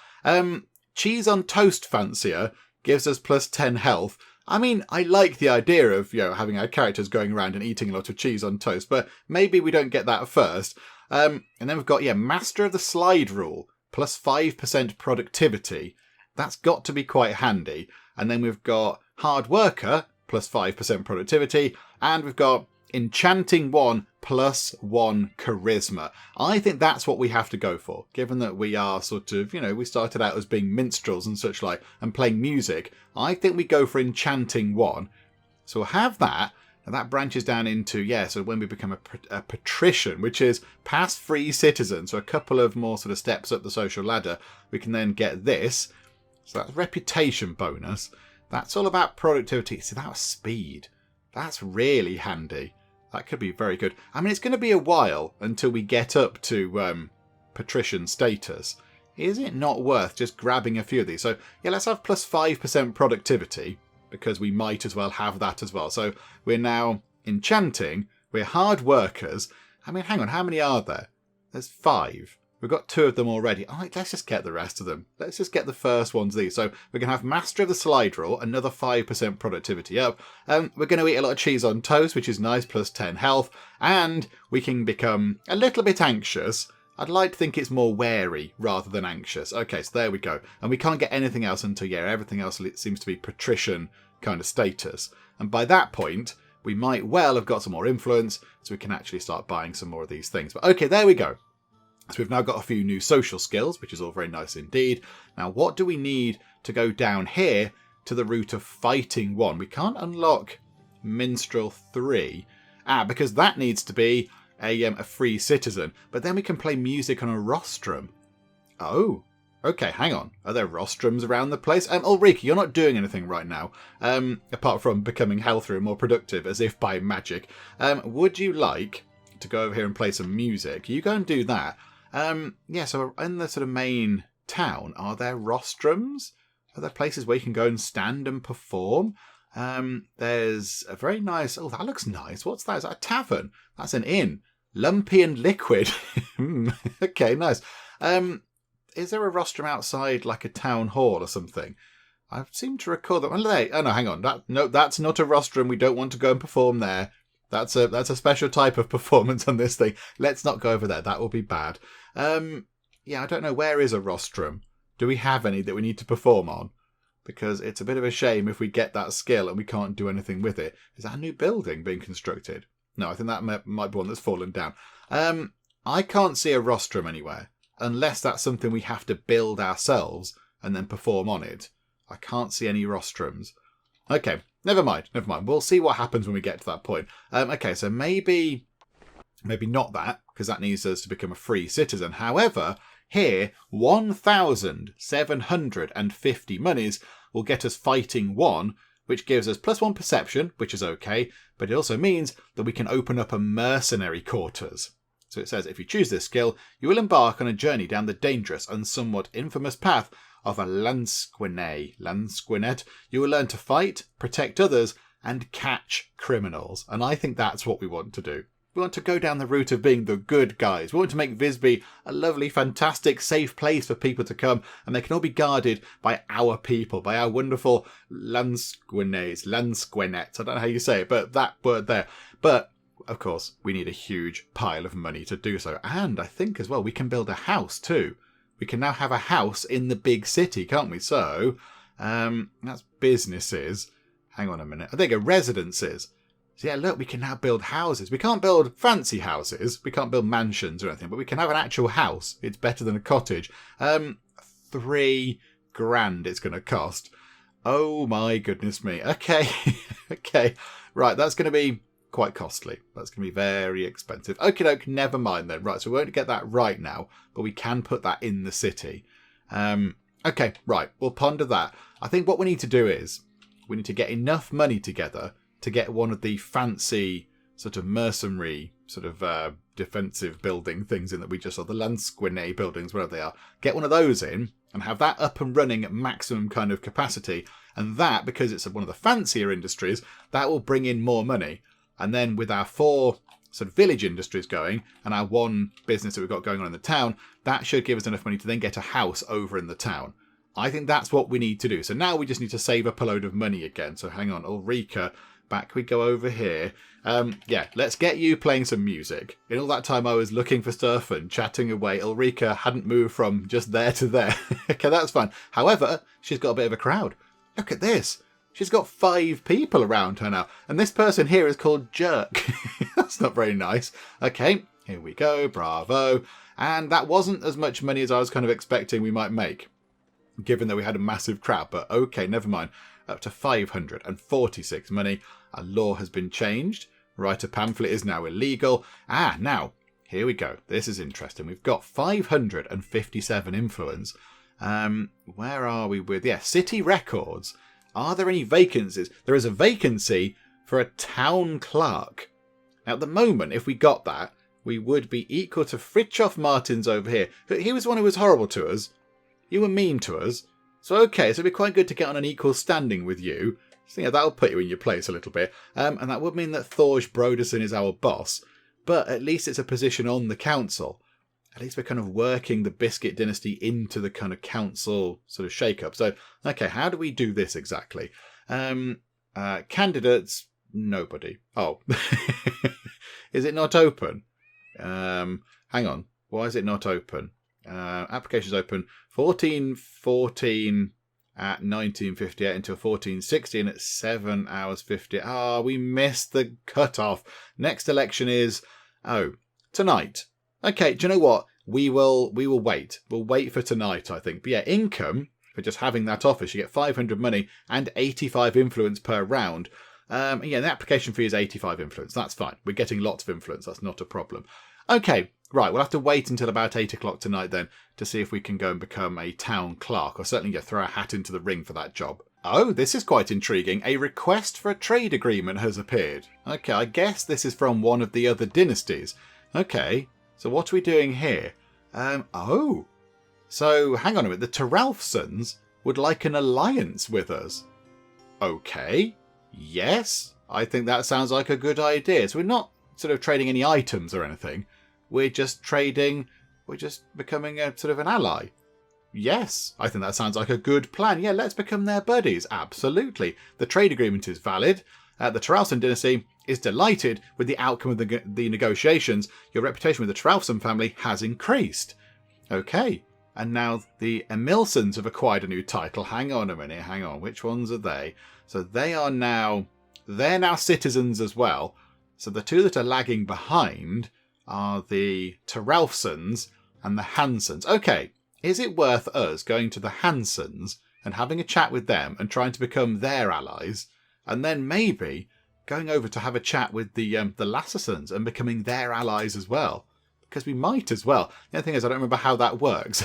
Cheese on Toast fancier gives us +10 health. I mean, I like the idea of, having our characters going around and eating a lot of cheese on toast, but maybe we don't get that first. And then we've got, Master of the Slide rule, +5% productivity. That's got to be quite handy. And then we've got Hard Worker, +5% productivity. And we've got Enchanting 1, +1 charisma. I think that's what we have to go for, given that we are sort of, we started out as being minstrels and such like, and playing music. I think we go for Enchanting 1. So we'll have that, and that branches down into, so when we become a patrician, which is past free citizen, so a couple of more sort of steps up the social ladder, we can then get this. So that's reputation bonus. That's all about productivity. See, that was speed. That's really handy. That could be very good. I mean, it's going to be a while until we get up to patrician status. Is it not worth just grabbing a few of these? So, let's have +5% productivity, because we might as well have that as well. So, we're now enchanting. We're hard workers. I mean, hang on, how many are there? There's 5. We've got 2 of them already. All right, let's just get the rest of them. Let's just get the first ones of these. So we're going to have Master of the Slide rule, another 5% productivity up. We're going to eat a lot of cheese on toast, which is nice, +10 health. And we can become a little bit anxious. I'd like to think it's more wary rather than anxious. Okay, so there we go. And we can't get anything else until, everything else seems to be patrician kind of status. And by that point, we might well have got some more influence, so we can actually start buying some more of these things. But okay, there we go. So we've now got a few new social skills, which is all very nice indeed. Now, what do we need to go down here to the route of Fighting 1? We can't unlock Minstrel 3. Because that needs to be a free citizen. But then we can play music on a rostrum. Oh, okay, hang on. Are there rostrums around the place? Ulrika, you're not doing anything right now, apart from becoming healthier and more productive, as if by magic. Would you like to go over here and play some music. You go and do that. Yeah, so in the sort of main town, are there rostrums? Are there places where you can go and stand and perform? There's a very nice... Oh, that looks nice. What's that? Is that a tavern? That's an inn. Lumpy and liquid. Okay, nice. Is there a rostrum outside, like a town hall or something? I seem to recall that. Oh no, hang on. That's not a rostrum. We don't want to go and perform there. That's a special type of performance on this thing. Let's not go over there. That will be bad. Yeah, I don't know. Where is a rostrum? Do we have any that we need to perform on? Because it's a bit of a shame if we get that skill and we can't do anything with it. Is that a new building being constructed? No, I think that might be one that's fallen down. I can't see a rostrum anywhere. Unless that's something we have to build ourselves and then perform on it. I can't see any rostrums. Okay, never mind. We'll see what happens when we get to that point. Okay, so maybe not that, because that needs us to become a free citizen. However, here, 1,750 monies will get us fighting 1, which gives us +1 perception, which is okay, but it also means that we can open up a mercenary quarters. So it says, if you choose this skill, you will embark on a journey down the dangerous and somewhat infamous path of a Lansquinet. You will learn to fight, protect others, and catch criminals. And I think that's what we want to do. We want to go down the route of being the good guys. We want to make Visby a lovely, fantastic, safe place for people to come, and they can all be guarded by our people, by our wonderful Lansquinets. I don't know how you say it, but that word there. But, of course, we need a huge pile of money to do so. And I think as well, we can build a house too. We can now have a house in the big city, can't we? So, that's businesses. Hang on a minute. I think residences. So yeah, look, we can now build houses. We can't build fancy houses. We can't build mansions or anything, but we can have an actual house. It's better than a cottage. $3,000 it's going to cost. Oh my goodness me. Okay. Okay. Right, that's going to be quite costly. That's going to be very expensive. Okie doke, never mind then. Right, so we won't get that right now, but we can put that in the city. Okay, right, we'll ponder that. I think what we need to do is we need to get enough money together to get one of the fancy sort of mercenary sort of defensive building things in that we just saw, the Lansquinet buildings, wherever they are. Get one of those in and have that up and running at maximum kind of capacity. And that, because it's one of the fancier industries, that will bring in more money. And then with our 4 sort of village industries going and our 1 business that we've got going on in the town, that should give us enough money to then get a house over in the town. I think that's what we need to do. So now we just need to save up a load of money again. So hang on, Ulrika, back we go over here. Yeah, let's get you playing some music. In all that time I was looking for stuff and chatting away, Ulrika hadn't moved from just there to there. Okay, that's fine. However, she's got a bit of a crowd. Look at this. She's got 5 people around her now. And this person here is called Jerk. That's not very nice. Okay, here we go. Bravo. And that wasn't as much money as I was kind of expecting we might make, given that we had a massive crowd. But okay, never mind. Up to 546 money. A law has been changed. Writer pamphlet is now illegal. Now, here we go. This is interesting. We've got 557 influence. Where are we with... Yeah, city records. Are there any vacancies? There is a vacancy for a town clerk. Now, at the moment, if we got that, we would be equal to Fritjof Martins over here. But he was the one who was horrible to us. You were mean to us. So, okay, so it'd be quite good to get on an equal standing with you. So, yeah, that'll put you in your place a little bit. And that would mean that Thorge Broderson is our boss. But at least it's a position on the council. At least we're kind of working the Biscuit dynasty into the kind of council sort of shake-up. So, okay, how do we do this exactly? Candidates, nobody. Oh, is it not open? Hang on, why is it not open? Applications open 1414 at 19:58 until 1416 at 7 hours 50. We missed the cut-off. Next election is, tonight. Okay, do you know what? We will wait. We'll wait for tonight, I think. But yeah, income, for just having that office, you get 500 money and 85 influence per round. Yeah, the application fee is 85 influence. That's fine. We're getting lots of influence. That's not a problem. Okay, right. We'll have to wait until about 8 o'clock tonight then to see if we can go and become a town clerk, or certainly throw a hat into the ring for that job. Oh, this is quite intriguing. A request for a trade agreement has appeared. Okay, I guess this is from one of the other dynasties. Okay, so what are we doing here? Oh, so hang on a minute. The Terralfsons would like an alliance with us. Okay, yes, I think that sounds like a good idea. So we're not sort of trading any items or anything. We're just becoming a sort of an ally. Yes, I think that sounds like a good plan. Yeah, let's become their buddies. Absolutely. The trade agreement is valid. The Terralfson dynasty is delighted with the outcome of the negotiations. Your reputation with the Terralfson family has increased. Okay, and now the Emilsons have acquired a new title. Hang on a minute, hang on. Which ones are they? So they're now citizens as well. So the two that are lagging behind are the Terralfsons and the Hansons. Okay. Is it worth us going to the Hansons and having a chat with them and trying to become their allies, and then maybe going over to have a chat with the Lassens and becoming their allies as well? Because we might as well. The other thing is, I don't remember how that works.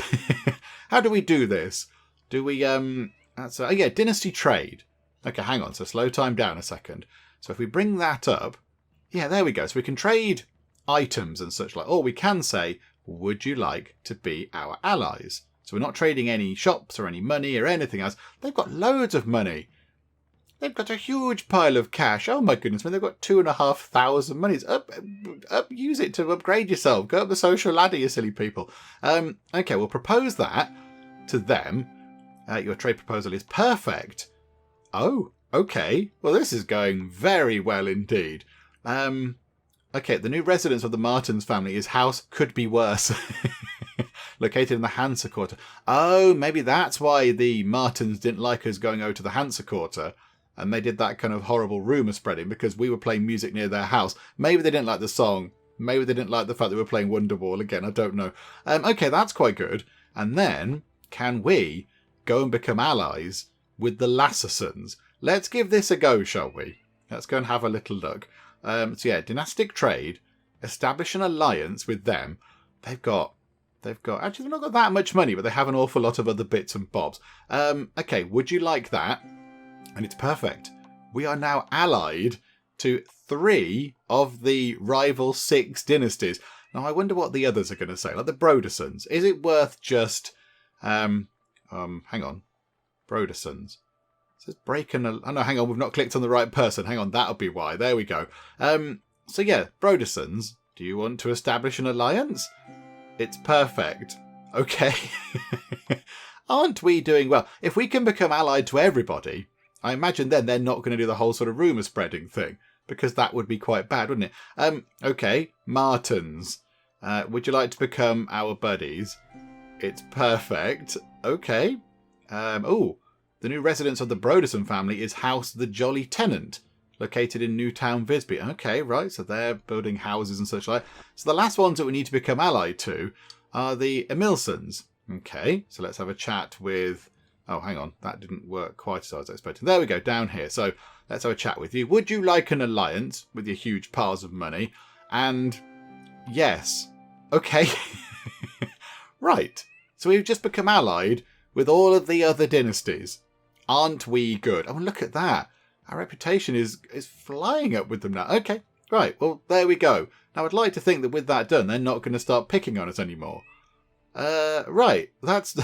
How do we do this? Do we dynasty trade. Okay, hang on. So slow time down a second. So if we bring that up, yeah, there we go. So we can trade items and such like. Or we can say, would you like to be our allies? So we're not trading any shops or any money or anything else. They've got loads of money. They've got a huge pile of cash. Oh my goodness, man, they've got 2,500 monies. Up, use it to upgrade yourself. Go up the social ladder, you silly people. Okay, we'll propose that to them. Your trade proposal is perfect. Oh, okay. Well, this is going very well indeed. Okay, the new residence of the Martins family is house could be worse. Located in the Hansa Quarter. Oh, maybe that's why the Martins didn't like us going over to the Hansa Quarter. And they did that kind of horrible rumour spreading because we were playing music near their house. Maybe they didn't like the song. Maybe they didn't like the fact that we were playing Wonderwall again. I don't know. Okay, that's quite good. And then, can we go and become allies with the Lassens? Let's give this a go, shall we? Let's go and have a little look. So yeah, dynastic trade, establish an alliance with them. They've got, actually they've not got that much money, but they have an awful lot of other bits and bobs. Okay, would you like that? And it's perfect. We are now allied to 3 of the rival 6 dynasties. Now I wonder what the others are going to say, like the Brodersons. Is it worth just, hang on, Brodersons. It says break an... Oh no, hang on, we've not clicked on the right person. Hang on, that'll be why. There we go. So yeah, Brodersons, do you want to establish an alliance? It's perfect. Okay. Aren't we doing well? If we can become allied to everybody, I imagine then they're not going to do the whole sort of rumour spreading thing, because that would be quite bad, wouldn't it? Okay, Martins, would you like to become our buddies? It's perfect. Okay. The new residence of the Broderson family is House the Jolly Tenant, located in Newtown, Visby. Okay, right, so they're building houses and such like. So the last ones that we need to become allied to are the Emilsons. Okay, so let's have a chat with... Oh, hang on, that didn't work quite as I was expecting. There we go, down here. So let's have a chat with you. Would you like an alliance with your huge piles of money? And yes. Okay. Right. So we've just become allied with all of the other dynasties. Aren't we good? Oh, look at that. Our reputation is flying up with them now. Okay, right. Well, there we go. Now, I'd like to think that with that done, they're not going to start picking on us anymore. Right. That's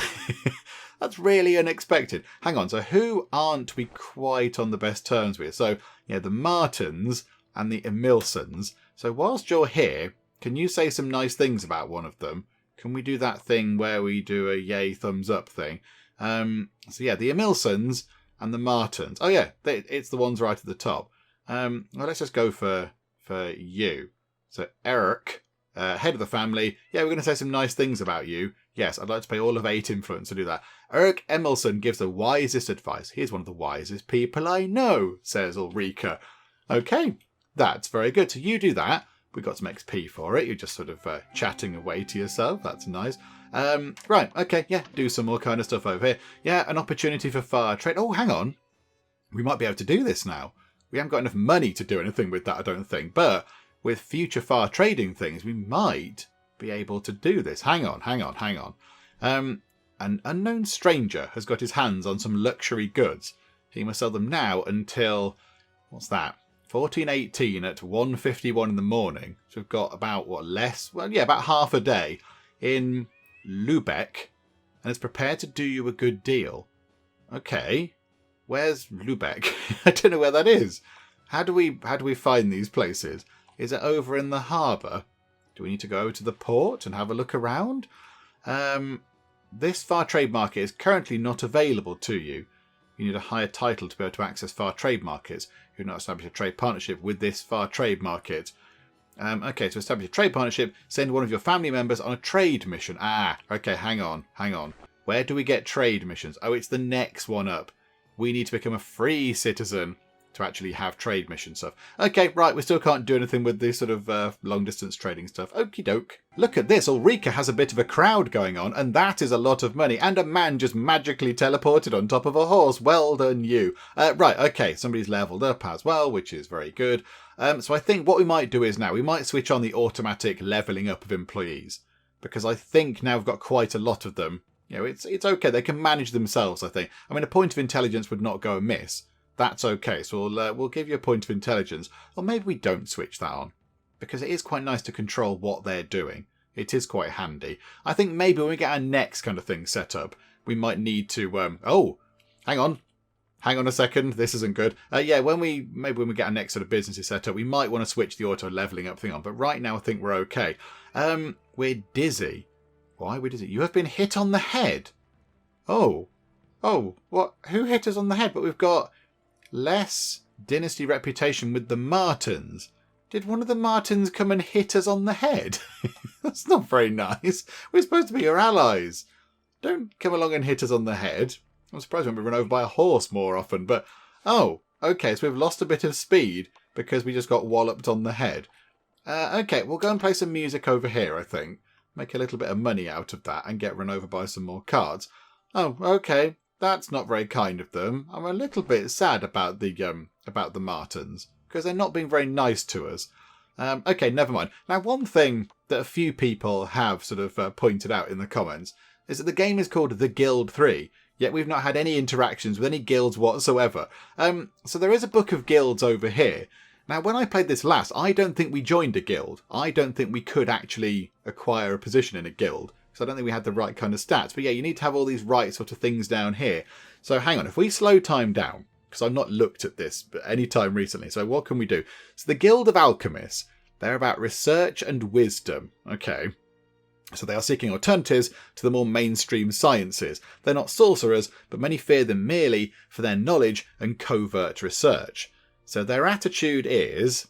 that's really unexpected. Hang on. So who aren't we quite on the best terms with? So, yeah, the Martins and the Emilsons. So whilst you're here, can you say some nice things about one of them? Can we do that thing where we do a yay, thumbs up thing? So yeah, the Emilsons and the Martins. Oh yeah, it's the ones right at the top. Well, let's just go for you. So Eric, head of the family. Yeah, we're going to say some nice things about you. Yes, I'd like to pay all of 8 influence to do that. Eric Emilson gives the wisest advice. He's one of the wisest people I know, says Ulrika. Okay, that's very good. So you do that. We got some XP for it. You're just sort of chatting away to yourself. That's nice. Right, okay, yeah, do some more kind of stuff over here. Yeah, an opportunity for far trade. Oh, hang on. We might be able to do this now. We haven't got enough money to do anything with that, I don't think. But with future far trading things, we might be able to do this. Hang on. An unknown stranger has got his hands on some luxury goods. You must sell them now until, what's that? 1418 at 1:51 in the morning. So we've got about, what, less? Well, yeah, about half a day in Lübeck. And it's prepared to do you a good deal. Okay. Where's Lübeck? I don't know where that is. How do we find these places? Is it over in the harbour? Do we need to go over to the port and have a look around? This far trade market is currently not available to you. You need a higher title to be able to access far trade markets. You've not established a trade partnership with this far trade market. Okay, to establish a trade partnership, send one of your family members on a trade mission. Okay, hang on. Where do we get trade missions? Oh, it's the next one up. We need to become a free citizen to actually have trade mission stuff. Okay, right, we still can't do anything with this sort of long-distance trading stuff. Okie doke. Look at this, Ulrika has a bit of a crowd going on, and that is a lot of money. And a man just magically teleported on top of a horse. Well done, you. Right, okay, somebody's leveled up as well, which is very good. So I think what we might do is now, we might switch on the automatic levelling up of employees. Because I think now we've got quite a lot of them. You know, it's okay, they can manage themselves, I think. I mean, a point of intelligence would not go amiss. That's okay, so we'll give you a point of intelligence. Or maybe we don't switch that on. Because it is quite nice to control what they're doing. It is quite handy. I think maybe when we get our next kind of thing set up, we might need to... oh, hang on. Hang on a second, this isn't good. Yeah, maybe when we get our next sort of businesses set up, we might want to switch the auto levelling up thing on. But right now I think we're okay. We're dizzy. Why are we dizzy? You have been hit on the head. Oh, what? Who hit us on the head? But we've got... less dynasty reputation with the Martins. Did one of the Martins come and hit us on the head? That's not very nice. We're supposed to be your allies. Don't come along and hit us on the head. I'm surprised when we run over by a horse more often, but... oh, okay, so we've lost a bit of speed because we just got walloped on the head. Okay, we'll go and play some music over here, I think. Make a little bit of money out of that and get run over by some more cards. Oh, okay. That's not very kind of them. I'm a little bit sad about the Martins because they're not being very nice to us. Okay, never mind. Now, one thing that a few people have sort of pointed out in the comments is that the game is called The Guild 3, yet we've not had any interactions with any guilds whatsoever. So there is a book of guilds over here. Now, when I played this last, I don't think we joined a guild. I don't think we could actually acquire a position in a guild. So I don't think we had the right kind of stats. But yeah, you need to have all these right sort of things down here. So hang on, if we slow time down, because I've not looked at this any time recently. So what can we do? So the Guild of Alchemists, they're about research and wisdom. Okay. So they are seeking alternatives to the more mainstream sciences. They're not sorcerers, but many fear them merely for their knowledge and covert research. So their attitude is...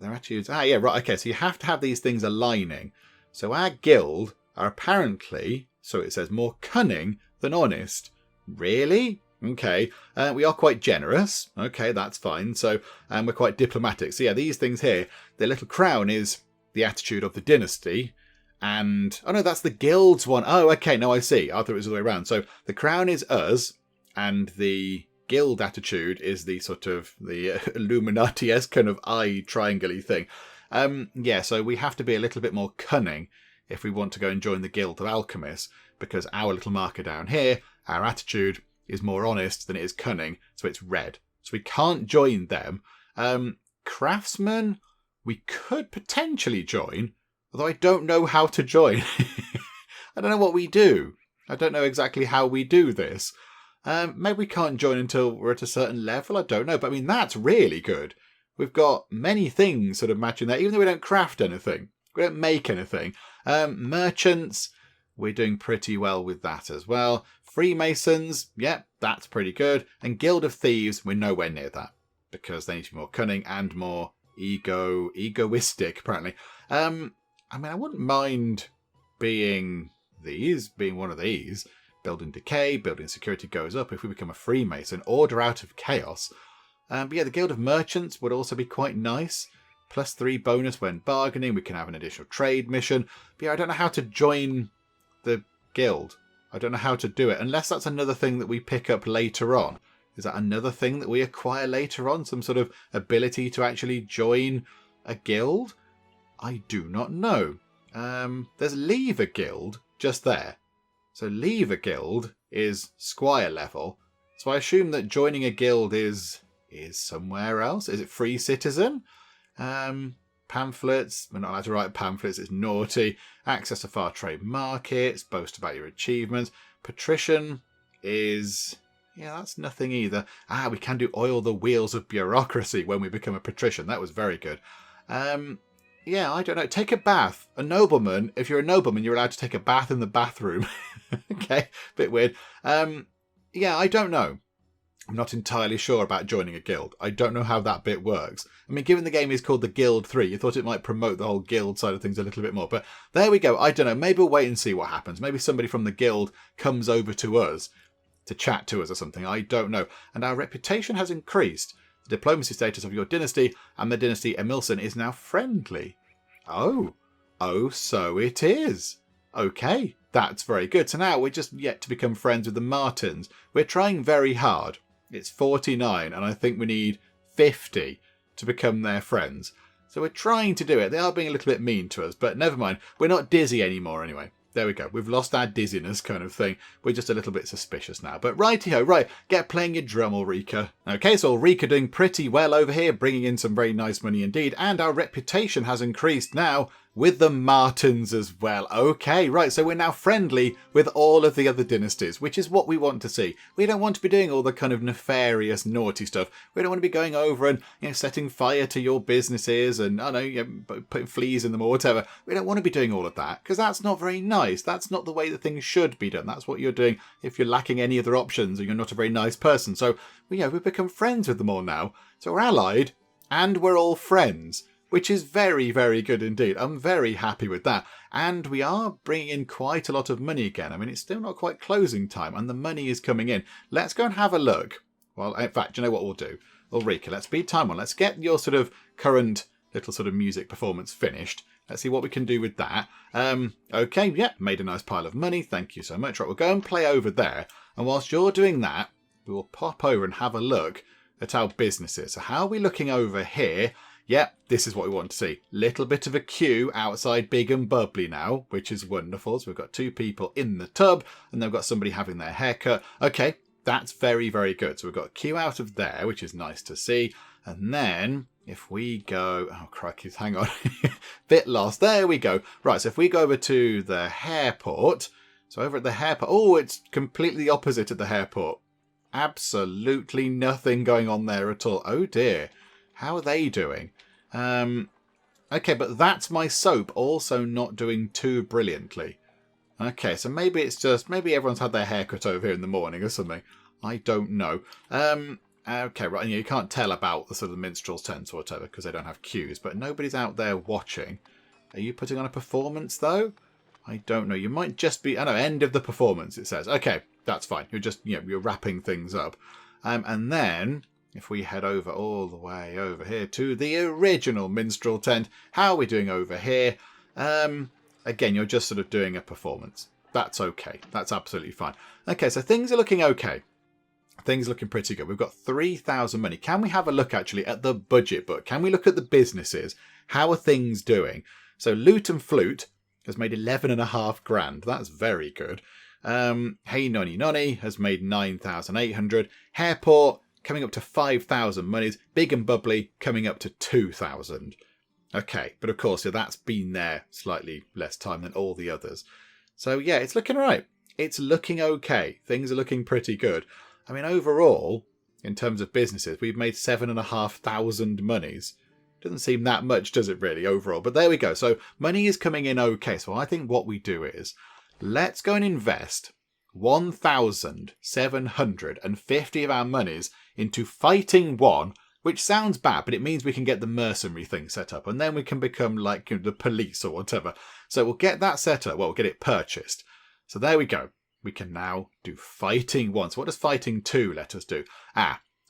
yeah, right, okay, so you have to have these things aligning. So our guild are apparently, so it says, more cunning than honest. Really? Okay. We are quite generous. Okay, that's fine. So we're quite diplomatic. So yeah, these things here, the little crown is the attitude of the dynasty. And, oh no, that's the guild's one. Oh, okay, no, I see. I thought it was the other way around. So the crown is us, and the guild attitude is the sort of the Illuminati-esque kind of eye triangle-y thing. Yeah, so we have to be a little bit more cunning if we want to go and join the Guild of Alchemists, because our little marker down here, our attitude, is more honest than it is cunning, so it's red. So we can't join them. Craftsmen, we could potentially join, although I don't know how to join. I don't know what we do. I don't know exactly how we do this. Maybe we can't join until we're at a certain level, I don't know. But I mean, that's really good. We've got many things sort of matching that, even though we don't craft anything. We don't make anything. Merchants, we're doing pretty well with that as well. Freemasons, yeah, that's pretty good. And Guild of Thieves, we're nowhere near that. Because they need to be more cunning and more egoistic, apparently. I mean, I wouldn't mind being one of these. Building decay, building security goes up if we become a Freemason. Order out of chaos. But yeah, the Guild of Merchants would also be quite nice. +3 bonus when bargaining. We can have an additional trade mission. But yeah, I don't know how to join the guild. I don't know how to do it. Unless that's another thing that we pick up later on. Is that another thing that we acquire later on? Some sort of ability to actually join a guild? I do not know. There's leave a guild just there. So leave a guild is squire level. So I assume that joining a guild is somewhere else. Is it free citizen? Pamphlets. We're not allowed to write pamphlets. It's naughty. Access to far trade markets. Boast about your achievements. Patrician is... yeah, that's nothing either. We can do oil the wheels of bureaucracy when we become a patrician. That was very good. Yeah, I don't know. Take a bath. A nobleman, if you're a nobleman, you're allowed to take a bath in the bathroom. Okay, bit weird. Yeah, I don't know. I'm not entirely sure about joining a guild. I don't know how that bit works. I mean, given the game is called the Guild 3, you thought it might promote the whole guild side of things a little bit more. But there we go. I don't know. Maybe we'll wait and see what happens. Maybe somebody from the guild comes over to us to chat to us or something. I don't know. And our reputation has increased. The diplomacy status of your dynasty and the dynasty Emilson is now friendly. Oh, so it is. Okay, that's very good. So now we're just yet to become friends with the Martins. We're trying very hard. It's 49 and I think we need 50 to become their friends. So we're trying to do it. They are being a little bit mean to us, but never mind. We're not dizzy anymore anyway. There we go. We've lost our dizziness kind of thing. We're just a little bit suspicious now. But righty-ho, right. Get playing your drum, Ulrika. Okay, so Ulrika doing pretty well over here, bringing in some very nice money indeed. And our reputation has increased now with the Martins as well. Okay, right, so we're now friendly with all of the other dynasties, which is what we want to see. We don't want to be doing all the kind of nefarious, naughty stuff. We don't want to be going over and setting fire to your businesses and, putting fleas in them or whatever. We don't want to be doing all of that, because that's not very nice. That's not the way that things should be done. That's what you're doing if you're lacking any other options and you're not a very nice person. So, we've become friends with them all now. So we're allied and we're all friends, which is very, very good indeed. I'm very happy with that. And we are bringing in quite a lot of money again. I mean, it's still not quite closing time and the money is coming in. Let's go and have a look. Well, in fact, you know what we'll do? Ulrika, let's beat time on. Let's get your sort of current little sort of music performance finished. Let's see what we can do with that. Okay, yeah, made a nice pile of money. Thank you so much. Right, we'll go and play over there. And whilst you're doing that, we will pop over and have a look at our businesses. So how are we looking over here? Yep, this is what we want to see. Little bit of a queue outside Big and Bubbly now, which is wonderful. So we've got 2 people in the tub and they've got somebody having their haircut. Okay, that's very, very good. So we've got a queue out of there, which is nice to see. And then if we go... oh, crikey, hang on. Bit lost. There we go. Right, so if we go over to the hairport... so over at the hairport... oh, it's completely opposite at the hairport. Absolutely nothing going on there at all. Oh, dear. How are they doing? Okay, but that's my soap also not doing too brilliantly. Okay, so maybe it's just... maybe everyone's had their haircut over here in the morning or something. I don't know. Okay, right, you can't tell about the sort of minstrel's tents or whatever because they don't have queues, but nobody's out there watching. Are you putting on a performance, though? I don't know. You might just be... I know, end of the performance, it says. Okay, that's fine. You're just, you're wrapping things up. And then... if we head over all the way over here to the original minstrel tent, how are we doing over here? Again, you're just sort of doing a performance. That's okay. That's absolutely fine. Okay, so things are looking okay. Things are looking pretty good. We've got 3,000 money. Can we have a look actually at the budget book? Can we look at the businesses? How are things doing? So Loot and Flute has made 11.5 grand. That's very good. Hey Nonny Nonny has made 9,800. Hairport coming up to 5,000 monies. Big and Bubbly coming up to 2,000. Okay, but of course, that's been there slightly less time than all the others. So yeah, it's looking all right. It's looking okay. Things are looking pretty good. I mean, overall, in terms of businesses, we've made 7,500 monies. Doesn't seem that much, does it really, overall? But there we go. So money is coming in okay. So I think what we do is, let's go and invest 1,750 of our monies into Fighting 1, which sounds bad, but it means we can get the mercenary thing set up, and then we can become like the police or whatever. So we'll get that set up. Well, we'll get it purchased. So there we go. We can now do Fighting 1. So what does Fighting 2 let us do?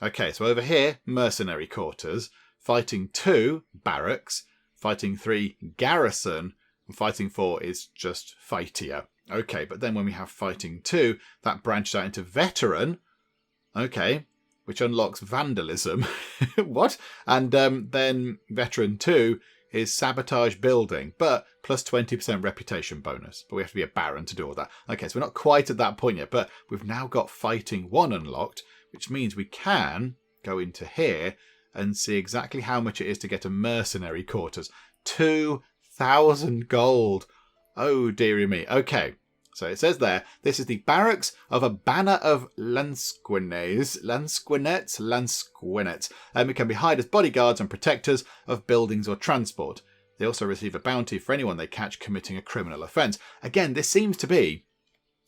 Okay, so over here, Mercenary Quarters. Fighting 2, Barracks. Fighting 3, Garrison. And Fighting 4 is just Fightier. Okay, but then when we have Fighting 2, that branched out into Veteran. Okay, which unlocks Vandalism. What? And then Veteran 2 is sabotage building, but plus 20% reputation bonus. But we have to be a baron to do all that. Okay, so we're not quite at that point yet, but we've now got fighting 1 unlocked, which means we can go into here and see exactly how much it is to get a mercenary quarters. 2,000 gold. Oh, dearie me. Okay. So it says there, this is the barracks of a banner of Lansquinets. It can be hired as bodyguards and protectors of buildings or transport. They also receive a bounty for anyone they catch committing a criminal offence. Again, this seems to be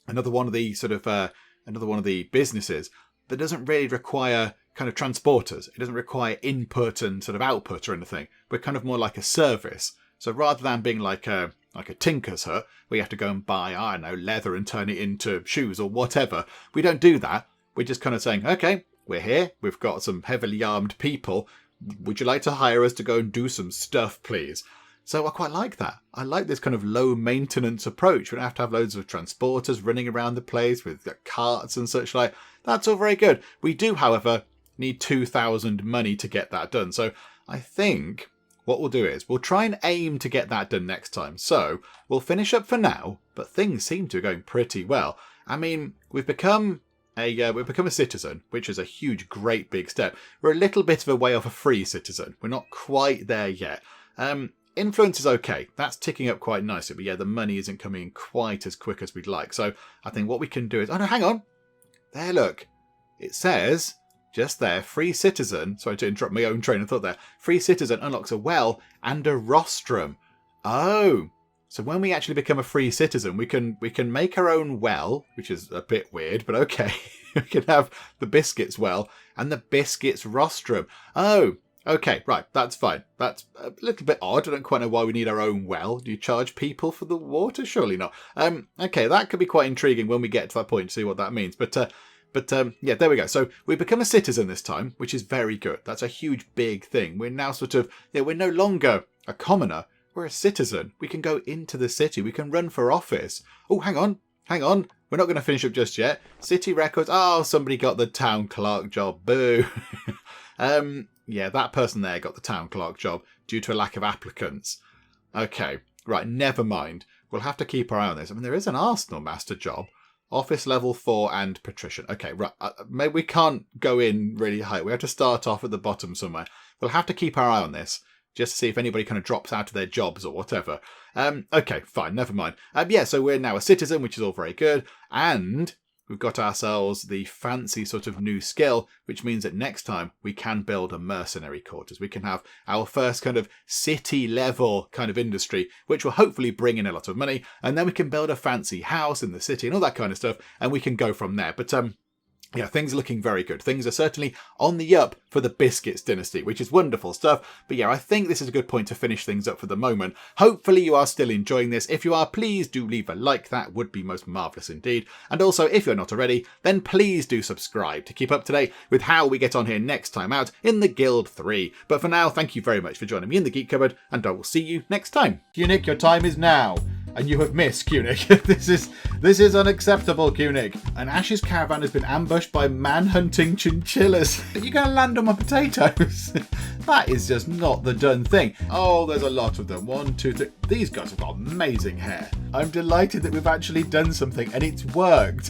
another one of the businesses that doesn't really require kind of transporters. It doesn't require input and sort of output or anything. We're kind of more like a service. So rather than being like a tinker's hut, where you have to go and buy, I don't know, leather and turn it into shoes or whatever, we don't do that. We're just kind of saying, okay, we're here. We've got some heavily armed people. Would you like to hire us to go and do some stuff, please? So I quite like that. I like this kind of low maintenance approach. We don't have to have loads of transporters running around the place with carts and such like. That's all very good. We do, however, need 2,000 money to get that done. So I think what we'll do is we'll try and aim to get that done next time. So we'll finish up for now, but things seem to be going pretty well. I mean, we've become a citizen, which is a huge, great big step. We're a little bit of a way off a free citizen. We're not quite there yet. Influence is okay. That's ticking up quite nicely. But yeah, the money isn't coming in quite as quick as we'd like. So I think what we can do is... Oh, no, hang on. There, look. It says... Just there, free citizen, sorry to interrupt my own train of thought there, free citizen unlocks a well and a rostrum. Oh, so when we actually become a free citizen, we can make our own well, which is a bit weird, but okay. We can have the biscuits well and the biscuits rostrum. Oh, okay, right, that's fine. That's a little bit odd. I don't quite know why we need our own well. Do you charge people for the water? Surely not. Okay, that could be quite intriguing when we get to that point to see what that means. But yeah, there we go. So we become a citizen this time, which is very good. That's a huge, big thing. We're now we're no longer a commoner. We're a citizen. We can go into the city. We can run for office. Oh, hang on. We're not going to finish up just yet. City records. Oh, somebody got the town clerk job. Boo. Yeah, that person there got the town clerk job due to a lack of applicants. Okay, right, never mind. We'll have to keep our eye on this. I mean, there is an arsenal master job. Office level 4 and patrician. Okay, right. Maybe we can't go in really high. We have to start off at the bottom somewhere. We'll have to keep our eye on this just to see if anybody kind of drops out of their jobs or whatever. Okay, fine. Never mind. Yeah, so we're now a citizen, which is all very good. And we've got ourselves the fancy sort of new skill, which means that next time we can build a mercenary quarters. We can have our first kind of city level kind of industry, which will hopefully bring in a lot of money. And then we can build a fancy house in the city and all that kind of stuff. And we can go from there. But yeah, things are looking very good. Things are certainly on the up for the Biscuits dynasty, which is wonderful stuff. But yeah, I think this is a good point to finish things up for the moment. Hopefully you are still enjoying this. If you are, please do leave a like. That would be most marvellous indeed. And also, if you're not already, then please do subscribe to keep up to date with how we get on here next time out in the Guild 3. But for now, thank you very much for joining me in the Geek Cupboard, and I will see you next time. Unic, your time is now. And you have missed, Unic. This is unacceptable, Unic. An Ash's caravan has been ambushed by man-hunting chinchillas. You're going to land on my potatoes? That is just not the done thing. Oh, there's a lot of them. 1, 2, 3. These guys have got amazing hair. I'm delighted that we've actually done something and it's worked.